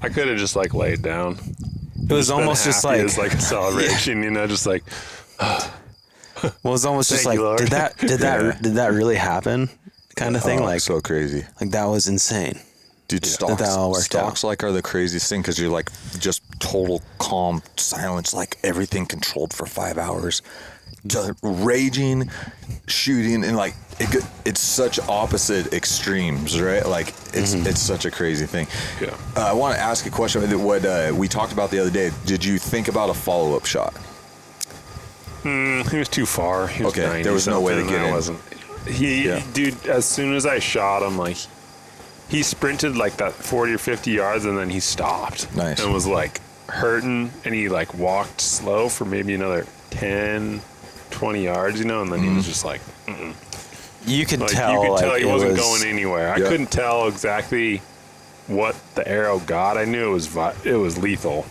I could have just like laid down. It was almost just like, it's like a celebration, just like. Well, it's almost just Thank like, you, Lord. did that really happen? Kind of thing. Like, so crazy. Like, that was insane. Dude, that all worked out. stocks like are the craziest thing, because you're like just total calm silence, like everything controlled for 5 hours, just raging, shooting, and like it's such opposite extremes, right? Like it's such a crazy thing. Yeah. I want to ask a question. What we talked about the other day. Did you think about a follow-up shot? He was too far. He was Okay, 90 there was no way to something, get in. Wasn't. Dude, as soon as I shot him, like, he sprinted like that 40 or 50 yards, and then he stopped. Nice. And was like hurting, and he like walked slow for maybe another 10, 20 yards, and then he was just like, You could like, tell. you could tell he it wasn't was, going anywhere. I couldn't tell exactly what the arrow got. I knew it was lethal.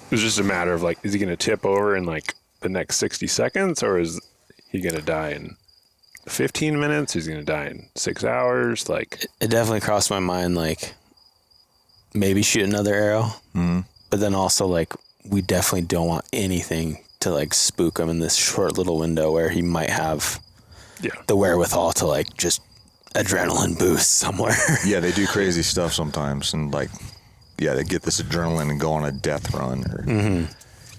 It was just a matter of like, is he going to tip over in like the next 60 seconds, or is he going to die in 15 minutes? Is he going to die in 6 hours? Like, It definitely crossed my mind, like, maybe shoot another arrow. But then also, like, we definitely don't want anything to like spook him in this short little window where he might have the wherewithal to like just adrenaline boost somewhere. Yeah, they do crazy stuff sometimes, and like, they get this adrenaline and go on a death run. Or,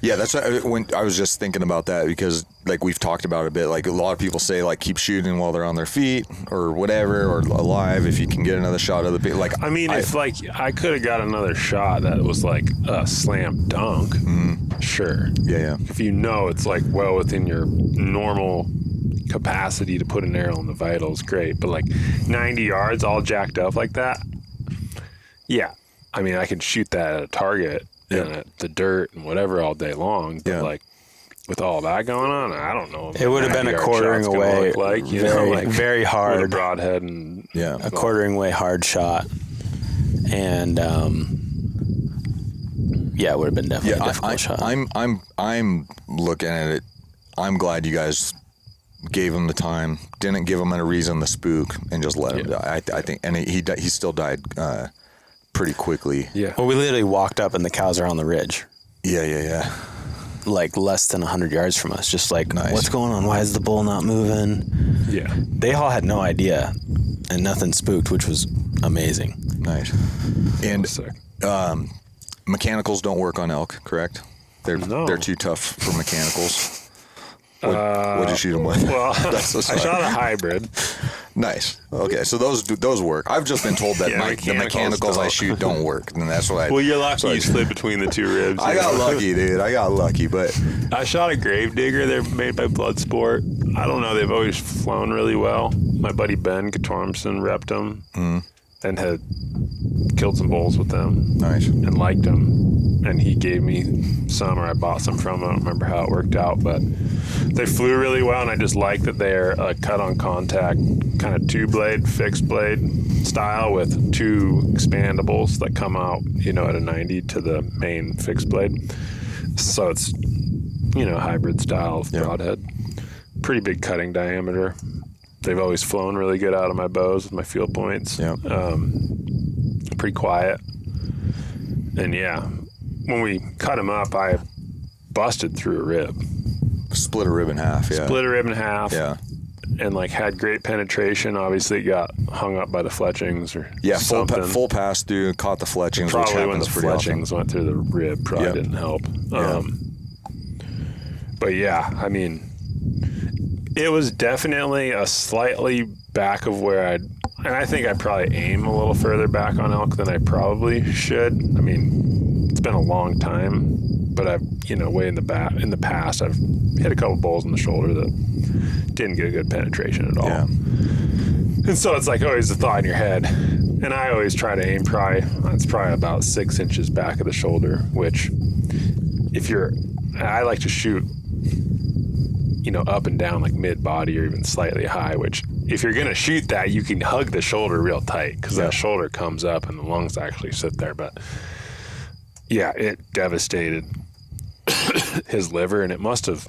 yeah, that's when I was just thinking about that, because like we've talked about it a bit. Like, a lot of people say like keep shooting while they're on their feet or whatever, or alive, if you can get another shot of the like. I mean, if like I could have got another shot that was like a slam dunk, sure. Yeah. If it's like well within your normal capacity to put an arrow in the vitals, great. But like 90 yards all jacked up like that, I mean, I can shoot that at a target and at the dirt and whatever all day long, but like with all that going on, I don't know. It would have been a quartering away, like, very hard broadhead, and a quartering way hard shot, and it would have been definitely a difficult shot. I'm looking at it. I'm glad you guys gave him the time, didn't give him a reason to spook, and just let him die. I think, and he still died pretty quickly. Yeah. Well, we literally walked up and the cows are on the ridge, Yeah. like less than 100 yards from us. Just like, Nice. what's going on? Why is the bull not moving? Yeah. They all had no idea, and nothing spooked, which was amazing. Nice. And Sick. mechanicals don't work on elk, correct? They're too tough for mechanicals. What'd you shoot them with? Well, That's I shot a hybrid. Nice. Okay, so those work. I've just been told that Yeah, the mechanicals I don't. shoot don't work, and that's what I. Well, you're lucky so I- you slid between the two ribs. I got lucky, dude. I got lucky, but I shot a Gravedigger. They're made by Bloodsport. I don't know. They've always flown really well. My buddy Ben Katormson repped them and had killed some bulls with them nice. and liked them. And he gave me some, or I bought some from him. I don't remember how it worked out, but they flew really well. And I just like that they're a cut on contact, kind of 2-blade, fixed blade style with 2 expandables that come out, at a 90 to the main fixed blade. So it's, hybrid style broadhead. Pretty big cutting diameter. They've always flown really good out of my bows with my field points. Yeah. Pretty quiet. And yeah, when we cut them up, I busted through a rib. Split a rib in half. Yeah. Split a rib in half. Yeah. And had great penetration. Obviously, it got hung up by the fletchings or Yeah. something. Full pass through, caught the fletchings, which Probably when the happens pretty fletchings often. went through the rib, probably didn't help. Yeah. But yeah, I mean, it was definitely a slightly back of where and I think I probably aim a little further back on elk than I probably should. I mean, it's been a long time, but I've, way in the past, I've hit a couple bulls in the shoulder that didn't get good penetration at all. Yeah. And so it's always a thought in your head. And I always try to aim it's probably about 6 inches back of the shoulder, which I like to shoot, up and down, like mid-body or even slightly high, which if you're going to shoot that, you can hug the shoulder real tight because that shoulder comes up and the lungs actually sit there. But yeah, it devastated his liver, and it must have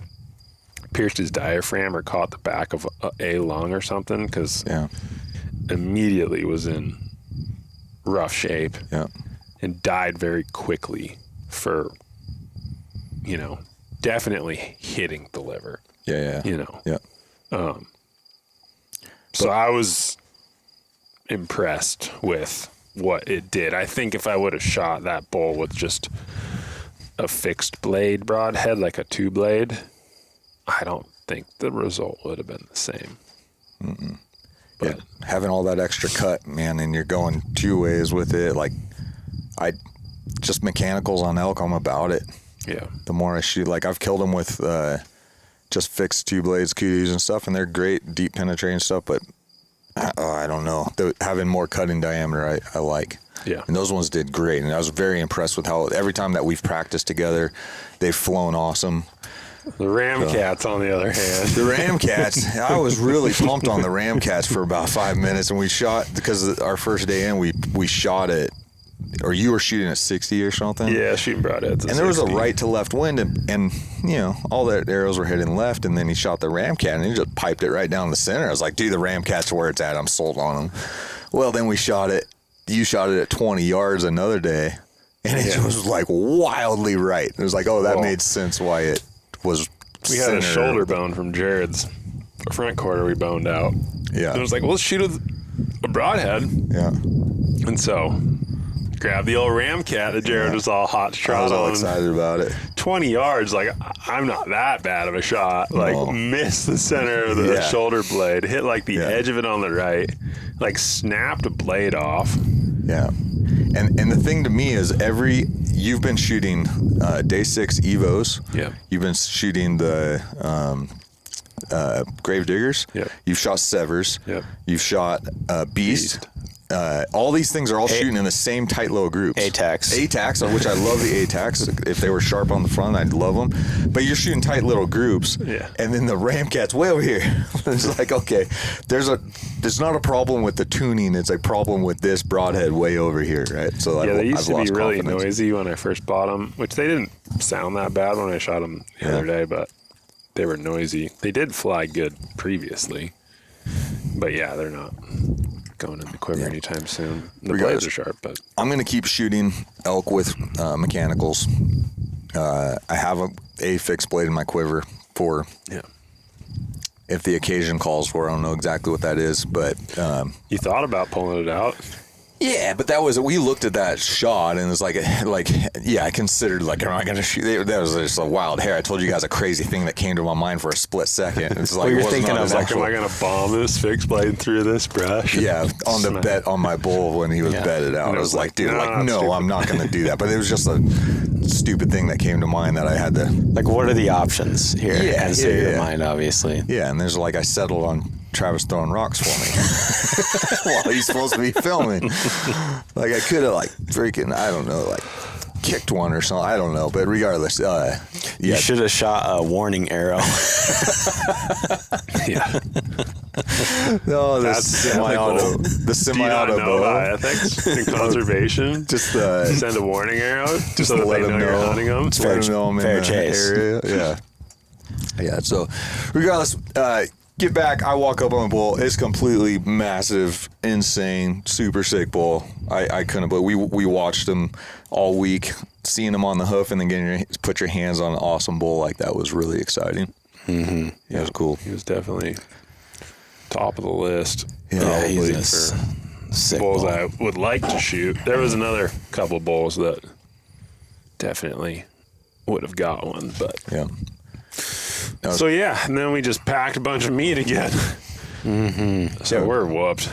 pierced his diaphragm or caught the back of a lung or something, because immediately was in rough shape and died very quickly for, definitely hitting the liver. Yeah. So I was impressed with what it did. I think if I would have shot that bull with just a fixed blade broadhead, like a 2-blade, I don't think the result would have been the same. But having all that extra cut, man, and you're going 2 ways with it. Just mechanicals on elk, I'm about it. yeah, The more I shoot, I've killed them with just fixed 2 blades, cooties and stuff, and they're great, deep penetrating stuff, but I don't know. Having more cutting diameter, I like. Yeah. And those ones did great, and I was very impressed with how every time that we've practiced together, they've flown awesome. the Ramcats, on the other hand. The Ramcats, I was really pumped on the Ramcats for about 5 minutes, and we shot, because our first day in, we shot it, or you were shooting at 60 or something? Yeah, shooting broadheads. And there was a right to left wind, and all the arrows were hitting left, and then he shot the Ramcat, and he just piped it right down the center. I was like, dude, the Ramcat's where it's at. I'm sold on them. Well, then you shot it at 20 yards another day, and it was wildly right. It was that made sense why it was We had a shoulder bone from Jared's front quarter we boned out. Yeah. And it was well, let's shoot a broadhead. Yeah. And so grabbed the old Ramcat that Jared was all hot to trot I was all on. excited about it. 20 yards, I'm not that bad of a shot. No. Missed the center of the shoulder blade, hit the Yeah. edge of it on the right, snapped a blade off. Yeah. And the thing to me is you've been shooting day 6 Evos. Yeah. You've been shooting the Gravediggers. Yep. You've shot Severs. Yep. You've shot Beast. All these things are all shooting in the same tight little groups. ATACs, which I love the ATACs. If they were sharp on the front, I'd love them. But you're shooting tight little groups. Yeah. And then the Ramcat's way over here. It's okay, there's not a problem with the tuning. It's a problem with this broadhead way over here, right? So They used I've to be lost really confidence. noisy when I first bought them, which they didn't sound that bad when I shot them the other day, but they were noisy. They did fly good previously, but yeah, they're not going in the quiver anytime soon. The Regardless, blades are sharp, but I'm going to keep shooting elk with mechanicals. I have a fixed blade in my quiver for if the occasion calls for. I don't know exactly what that is, but you thought about pulling it out. yeah, but we looked at that shot and it's like, I considered like, am I going to shoot? That was just a wild hair. I told you guys a crazy thing that came to my mind for a split second. It's like, Well, you're it wasn't thinking on of his like, actual- Am I going to bomb this fixed blade through this brush? Yeah, on the bet on my bull when he was bedded out. And I was like, dude, no, that's no, stupid. I'm not going to do that. But it was just a stupid thing that came to mind that I had to. like, what are the options here? Yeah, and so yeah, your yeah. mind, obviously. Yeah, and there's like I settled on Travis throwing rocks for me while he's supposed to be filming. Like I could have like freaking, I don't know, like kicked one or something. I don't know, but regardless, You should have shot a warning arrow. Yeah. No, That's semi-auto, the Do you not semi-auto know about bow. ethics and conservation? Just Send a warning arrow just so that let they them know you're know. hunting them. Just let them know I'm in fair the chase. area. Yeah. Yeah. So, regardless, get back. I walk up on a bull. It's completely massive, insane, super sick bull. I couldn't believe we watched him all week, seeing him on the hoof, and then getting put your hands on an awesome bull like that was really exciting. Mm-hmm. Yeah, it was cool. He was definitely top of the list. Yeah, he's Probably a for sick bulls bull. I would like to shoot. There was another couple bulls that definitely would have got one, but Yeah. so yeah, and then we just packed a bunch of meat again. Mm-hmm. So Yeah. we're whooped.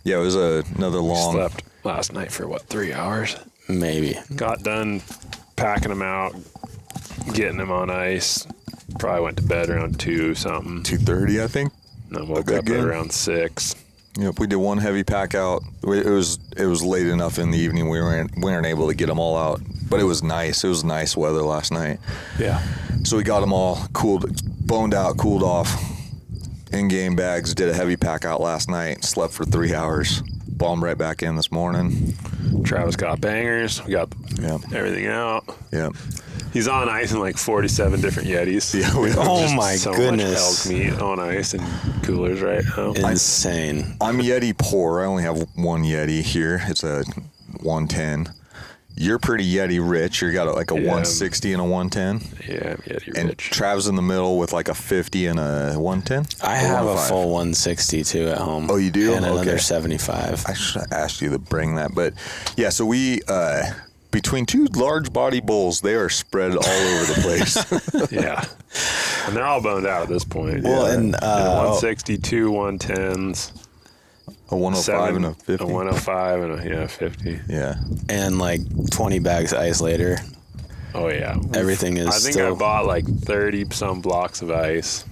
Yeah, it was another long. Slept last night for 3 hours. Maybe. Got done packing them out, getting them on ice. Probably went to bed around 2 something. 2:30, I think. And then woke Okay, up good. at around 6. Yep, we did one heavy pack out. It was late enough in the evening we weren't able to get them all out, but it was nice. It was nice weather last night. Yeah. So we got them all boned out, cooled off, in game bags. Did a heavy pack out last night. Slept for 3 hours. Bombed right back in this morning. Travis got bangers. We got everything out. Yep. He's on ice in like 47 different Yetis. Yeah, we Oh Just my so goodness. much elk meat on ice and coolers right now. Insane. I'm Yeti poor. I only have one Yeti here. It's a 110. You're pretty Yeti rich. You got like a 160 and a 110. Yeah, I'm Yeti And rich. Trav's in the middle with like a 50 and a 110. I Or have a 105? full 162 at home. Oh, you do? And another Okay. 75. I should have asked you to bring that, but yeah. So we between two large body bulls, they are spread all over the place. Yeah. And they're all boned out at this point. Well, yeah. and, 162, 110s. A 105 and a 50. A 105 and a 50. Yeah. And like 20 bags of ice later. Oh, yeah. Everything is I think still... I bought like 30 some blocks of ice.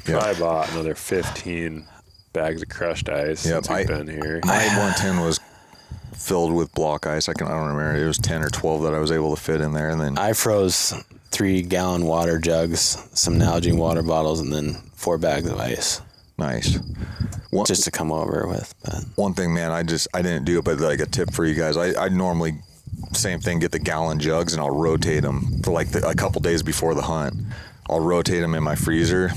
Yeah. Probably bought another 15 bags of crushed ice Yep, since we've been here. My 110 was filled with block ice. I don't remember. It was 10 or 12 that I was able to fit in there, and then I froze 3-gallon water jugs, some Nalgene water bottles, and then 4 bags of ice nice. just to come over with. But One thing, man, I didn't do it, but like a tip for you guys, I normally same thing, get the gallon jugs and I'll rotate them for like a couple days before the hunt. I'll rotate them in my freezer.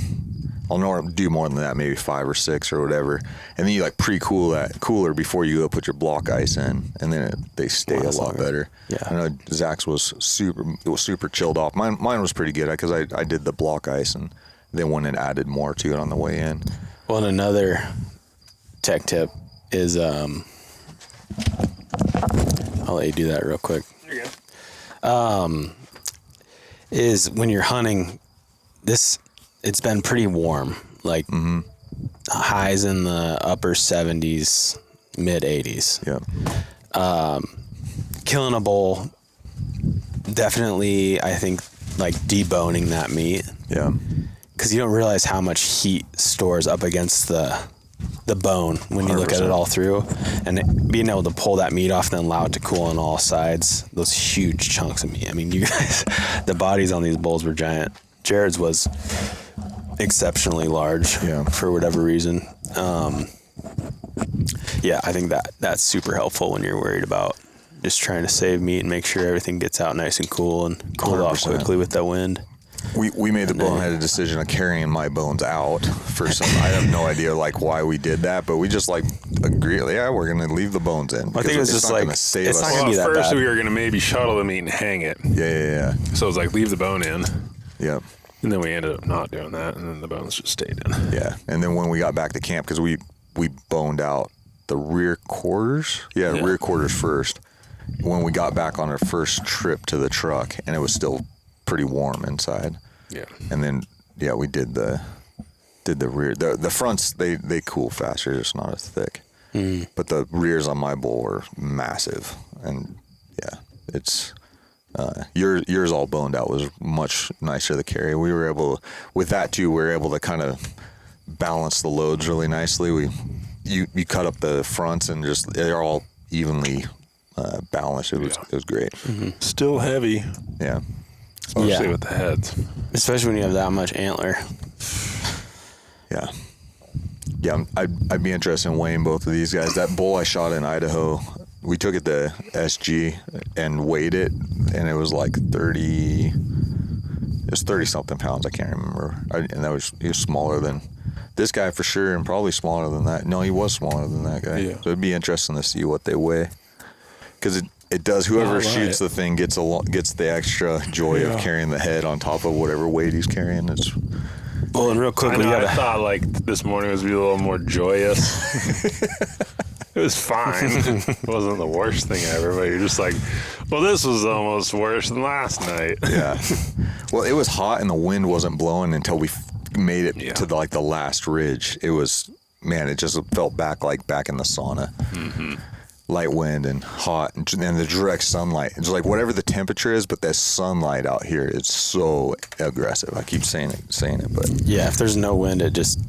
I'll do more than that, maybe 5 or 6 or whatever, and then you like pre-cool that cooler before you go put your block ice in, and then they stay a lot better. Yeah. I know Zach's was super chilled off. Mine was pretty good because I did the block ice and then went and added more to it on the way in. well, and another tech tip is I'll let you do that real quick. You're good. Is when you're hunting, it's been pretty warm, like highs in the upper 70s, mid 80s. Yeah. Killing a bull, definitely, I think, like deboning that meat, Yeah. because you don't realize how much heat stores up against the bone when you look at it 100%. all through, and being able to pull that meat off and then allow it to cool on all sides, those huge chunks of meat. I mean, you guys, the bodies on these bulls were giant. Jared's was exceptionally large for whatever reason. Yeah, I think that's super helpful when you're worried about just trying to save meat and make sure everything gets out nice and cool and cooled off 100%. quickly with that wind. We made the boneheaded decision of carrying my bones out for some. I have no idea like why we did that, but we just like agreed. Yeah, we're gonna leave the bones in. I think it was just like save it's us. not gonna be Well, that at first bad. we were gonna maybe shuttle the meat and hang it. Yeah. So it was like leave the bone in, Yeah. and then we ended up not doing that, and then the bones just stayed in. Yeah. And then when we got back to camp, because we boned out the rear quarters. Yeah, Yeah. rear quarters first. When we got back on our first trip to the truck, and it was still pretty warm inside. Yeah. And then we did the rear. The fronts they cool faster, just not as thick. But the rears on my bull were massive, and yeah, it's yours all boned out was much nicer to carry. We were able with that too. We were able to kind of balance the loads really nicely. You cut up the fronts and just they're all evenly balanced. It was great. Still heavy, Yeah. especially with the heads. Especially when you have that much antler. Yeah. Yeah, I'd be interested in weighing both of these guys. That bull I shot in Idaho, we took it to SG and weighed it, and it was like 30 something pounds. I can't remember. He was smaller than this guy for sure, and probably smaller than that. No, he was smaller than that guy. Yeah. So it'd be interesting to see what they weigh, because it does. Whoever shoots the thing gets the extra joy of carrying the head on top of whatever weight he's carrying. It's Well, and real quick, I thought like this morning was gonna be a little more joyous. It was fine. It wasn't the worst thing ever, but you're just like, well, this was almost worse than last night. Yeah. Well, it was hot and the wind wasn't blowing until we made it to the last ridge. It was, man, it just felt back in the sauna. Mm-hmm. Light wind and hot and the direct sunlight. It's like whatever the temperature is, but that sunlight out here is so aggressive. I keep saying it, but yeah, if there's no wind, it just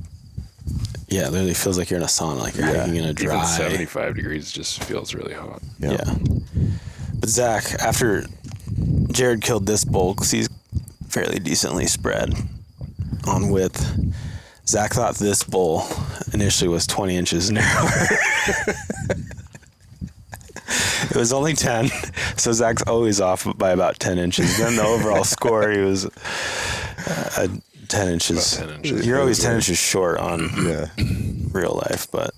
it literally feels like you're in a sauna, like you're hiking in a dry. Even 75 degrees just feels really hot. Yeah. But Zach, after Jared killed this bull, 'cause he's fairly decently spread on width, Zach thought this bull initially was 20 inches narrower. It was only 10, so Zach's always off by about 10 inches. Then the overall score, he was 10 inches. About 10 inches. You're always 10 inches short on yeah. real life, but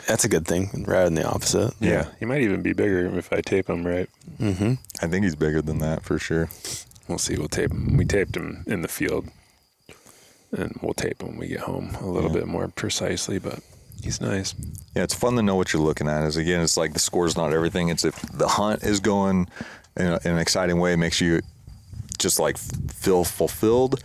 that's a good thing, rather than the opposite. Yeah, he might even be bigger if I tape him right. Mm-hmm. I think he's bigger than that for sure. We'll see. We'll tape him. We taped him in the field, and we'll tape him when we get home a little bit more precisely, but he's nice. Yeah, it's fun to know what you're looking at. It's like the score's not everything. It's if the hunt is going in an exciting way, it makes you just like feel fulfilled,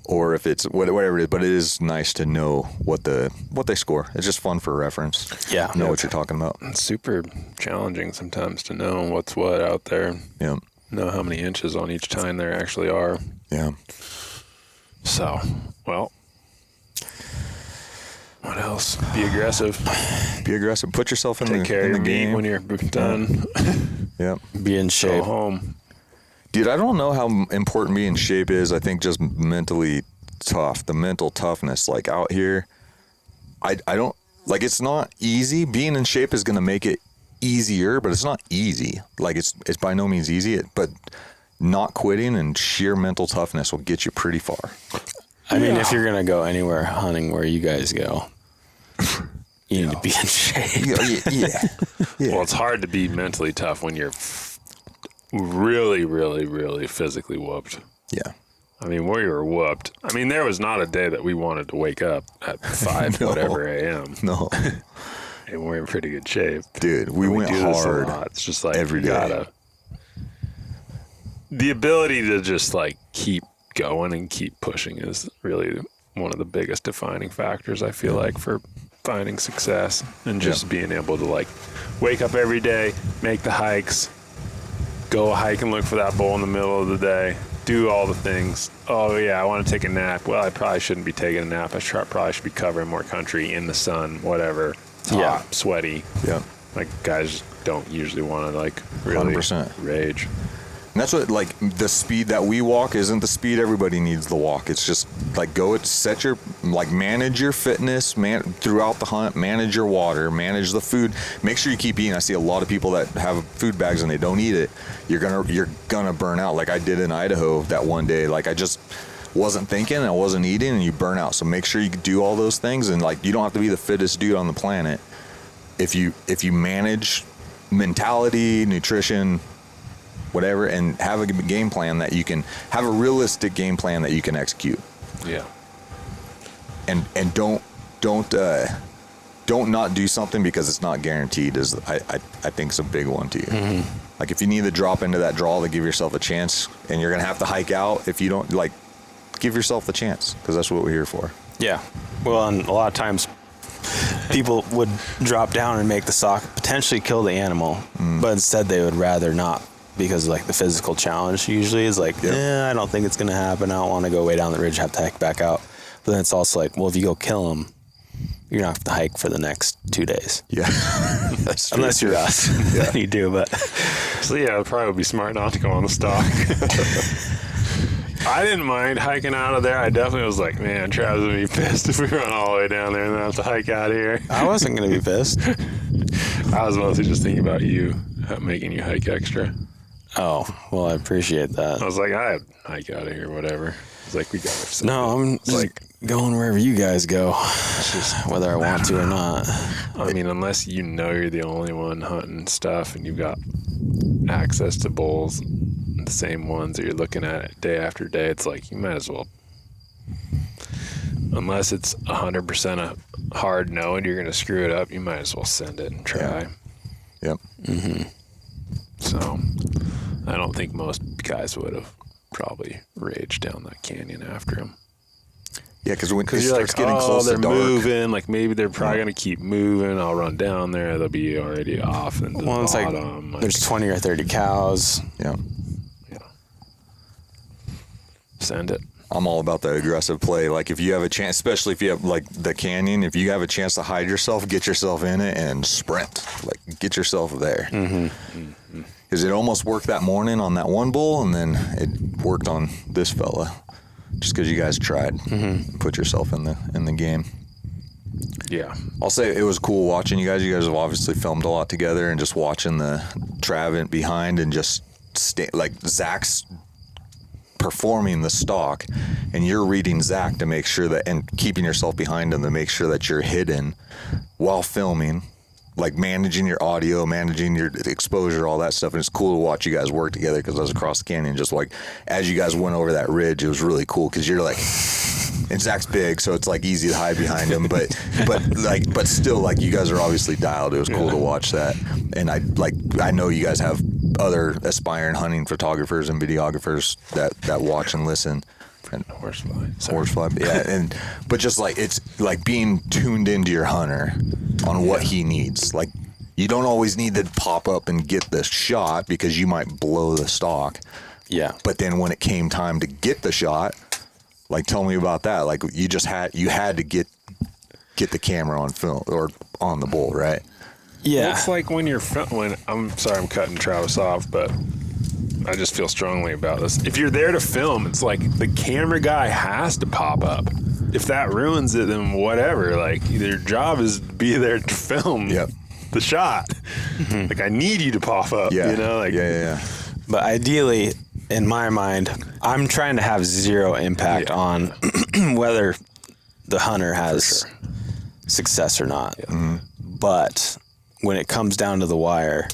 or if it's whatever it is. But it is nice to know what they score. It's just fun for reference. Yeah. Know what you're talking about. It's super challenging sometimes to know what's what out there. Yeah. Know how many inches on each tine there actually are. Yeah. So, well, what else? Be aggressive. Be aggressive. Put yourself in Take care of the your meat game when you're done. Yeah. Be in Go shape. home. Dude, I don't know how important being in shape is. I think just mentally tough, the mental toughness. Like out here, I don't, like it's not easy. Being in shape is going to make it easier, but it's not easy. Like it's by no means easy, but not quitting and sheer mental toughness will get you pretty far. I mean, if you're going to go anywhere hunting where you guys go, you need to be in shape. Yeah. Well, it's hard to be mentally tough when you're really, really, really physically whooped. Yeah. I mean, we were whooped. I mean, there was not a day that we wanted to wake up at 5 whatever a.m. No. And we're in pretty good shape. Dude, we went do this a hard lot. It's just like every you day. The ability to just like keep going and keep pushing is really one of the biggest defining factors, I feel like, for finding success and just being able to like wake up every day, make the hikes, go hike and look for that bull in the middle of the day, do all the things. Oh yeah, I want to take a nap. Well, I probably shouldn't be taking a nap. I probably should be covering more country in the sun, whatever. It's hot, sweaty. Yeah. Like guys don't usually want to like really 100%. rage. And that's what, like, the speed that we walk isn't the speed everybody needs to walk. It's just like manage your fitness throughout the hunt, manage your water, manage the food, make sure you keep eating. I see a lot of people that have food bags and they don't eat it. You're gonna burn out, like I did in Idaho that one day. Like, I just wasn't thinking, I wasn't eating, and you burn out. So make sure you do all those things, and like, you don't have to be the fittest dude on the planet if you manage mentality, nutrition, whatever, and have a game plan that you can have, a realistic game plan that you can execute. Yeah. And don't not do something because it's not guaranteed is I think is a big one to you. Mm-hmm. Like, if you need to drop into that draw to give yourself a chance, and you're gonna have to hike out if you don't, like, give yourself the chance, because that's what we're here for. Yeah. Well, and a lot of times people would drop down and make the stock, potentially kill the animal, but instead they would rather not, because like the physical challenge usually is like, I don't think it's going to happen. I don't want to go way down the ridge, have to hike back out. But then it's also like, well, if you go kill them, you're not have to hike for the next 2 days. Yeah. That's true. Unless you're us. Yeah. Then you do, but. So yeah, it probably would be smart not to go on the stock. I didn't mind hiking out of there. I definitely was like, man, Travis would be pissed if we run all the way down there and then have to hike out of here. I wasn't going to be pissed. I was mostly just thinking about you, making you hike extra. Oh, well, I appreciate that. I was like, I hike out of here, whatever. It's like, we got it. No, I'm just like going wherever you guys go, whether I want to or not. I mean, unless you know you're the only one hunting stuff and you've got access to bulls, the same ones that you're looking at day after day, it's like, you might as well, unless it's 100% a hard no and you're going to screw it up, you might as well send it and try. Yep. Mm-hmm. So I don't think most guys would have probably raged down that canyon after him. Yeah, because when it you're starts like, getting close they're to dark, moving, like maybe they're probably going to keep moving. I'll run down there. They'll be already off into the bottom. Like, there's 20 or 30 cows. Yeah. Send it. I'm all about that aggressive play. Like, if you have a chance, especially if you have, like, the canyon, if you have a chance to hide yourself, get yourself in it and sprint. Like, get yourself there. Mm-hmm. Because it almost worked that morning on that one bull, and then it worked on this fella. Just because you guys tried. Mm-hmm. Put yourself in the game. Yeah. I'll say it was cool watching you guys. You guys have obviously filmed a lot together, and just watching the Trav behind and just like Zack's performing the stalk, and you're reading Zack to make sure that, and keeping yourself behind him to make sure that you're hidden while filming, like managing your audio, managing your exposure, all that stuff. And it's cool to watch you guys work together, because I was across the canyon, just like as you guys went over that ridge, it was really cool, because you're like, and Zack's big, so it's like easy to hide behind him, but still, like, you guys are obviously dialed. It was cool to watch that. And I know you guys have other aspiring hunting photographers and videographers that watch and listen. And horsefly, yeah. But just like, it's like being tuned into your hunter on what he needs. Like, you don't always need to pop up and get the shot, because you might blow the stock. Yeah. But then when it came time to get the shot, like, tell me about that. Like, you had to get the camera on film or on the bull, right? Yeah. Well, it's like when I'm sorry, I'm cutting Travis off, but I just feel strongly about this. If you're there to film, it's like the camera guy has to pop up. If that ruins it, then whatever. Like, their job is to be there to film the shot. Mm-hmm. Like, I need you to pop up, you know? Like, yeah. But ideally, in my mind, I'm trying to have zero impact on whether the hunter has success or not. Yeah. Mm-hmm. But when it comes down to the wire,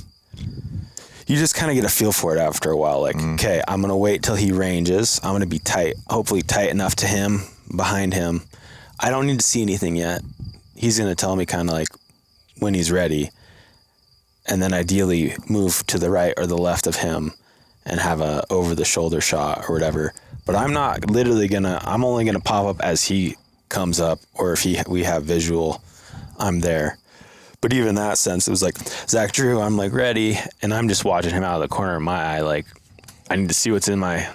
you just kind of get a feel for it after a while. Like, okay, I'm going to wait till he ranges. I'm going to be tight, hopefully tight enough to him, behind him. I don't need to see anything yet. He's going to tell me kind of like when he's ready. And then ideally move to the right or the left of him and have a over the shoulder shot or whatever. But I'm not literally I'm only going to pop up as he comes up, or if we have visual, I'm there. But even in that sense, it was like, Zack drew, I'm like ready, and I'm just watching him out of the corner of my eye. Like, I need to see what's in my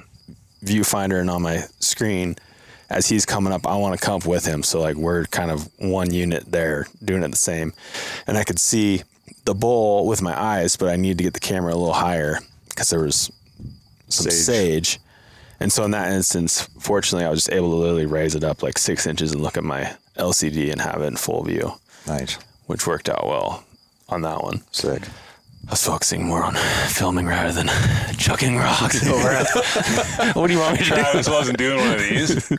viewfinder and on my screen. As he's coming up, I want to come up with him. So like, we're kind of one unit there doing it the same. And I could see the bull with my eyes, but I need to get the camera a little higher, because there was some sage. And so in that instance, fortunately, I was just able to literally raise it up like 6 inches and look at my LCD and have it in full view. Nice. Which worked out well on that one. Sick. I was focusing more on filming rather than chucking rocks over it. What do you want me to do? Travis wasn't doing one of these.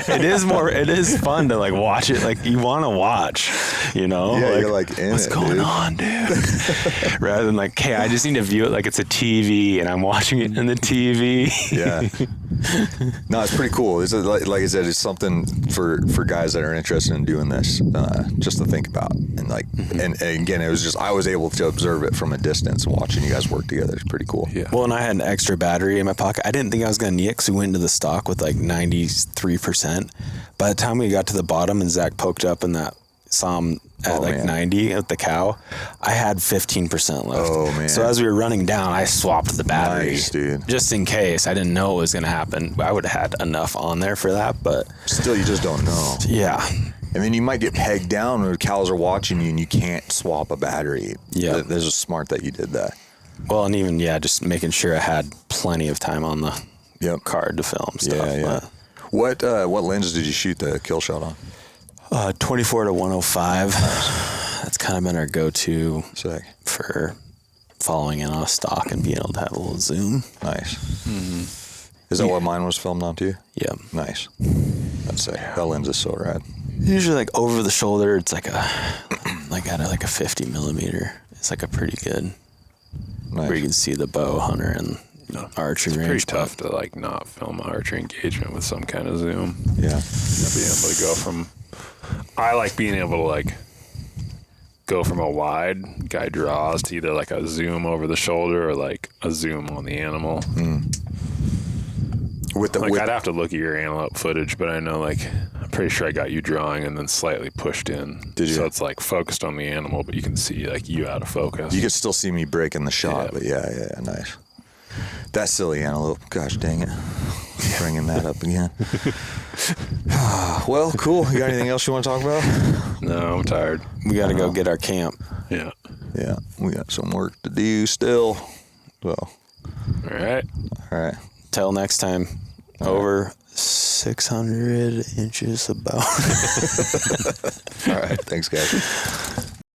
It is fun to like watch it. Like you want to watch, you know? Yeah, like, you're like in what's it, going dude. on, dude? Rather than like, hey, I just need to view it like it's a TV and I'm watching it in the TV. Yeah. No, it's pretty cool. It's like I said, it's something for guys that are interested in doing this, just to think about. And like, and again, it was just, I was able to observe it from a distance, watching you guys work together. It's pretty cool. Yeah. Well, and I had an extra battery in my pocket. I didn't think I was going to need it because we went into the stock with like 93%. By the time we got to the bottom and Zach poked up and that saw him at 90 at the cow, I had 15% left. Oh, man. So as we were running down, I swapped the battery. Nice, dude. Just in case. I didn't know it was going to happen. I would have had enough on there for that, but Still, you just don't know. yeah. And then you might get pegged down when cows are watching you and you can't swap a battery. Yeah. This is smart that you did that. Well, and even, just making sure I had plenty of time on the card to film stuff. Yeah. What lens did you shoot the kill shot on? 24 to 105. That's kind of been our go-to Sick. for following in on a stock and being able to have a little zoom. Nice. Is that what mine was filmed on too? Yeah. Nice. That's sick. That lens is so rad. Usually like over the shoulder, it's like a 50 millimeter. It's like a pretty good, where you can see the bow hunter and archery range. Pretty tough to like not film archery engagement with some kind of zoom. Yeah. Being able to go from, I like being able to like go from a wide guy draws to either like a zoom over the shoulder or like a zoom on the animal. I'd have to look at your antelope footage, but I know like I'm pretty sure I got you drawing and then slightly pushed in. Did you? So it's like focused on the animal, but you can see like you out of focus. You could still see me breaking the shot, but yeah, nice. That silly antelope. Gosh dang it. Bringing that up again. Well, cool. You got anything else you want to talk about? No, I'm tired. We got to go get our camp. Yeah. Yeah, we got some work to do still. Well, All right. Till next time. Over 600 inches about. all right. Thanks, guys.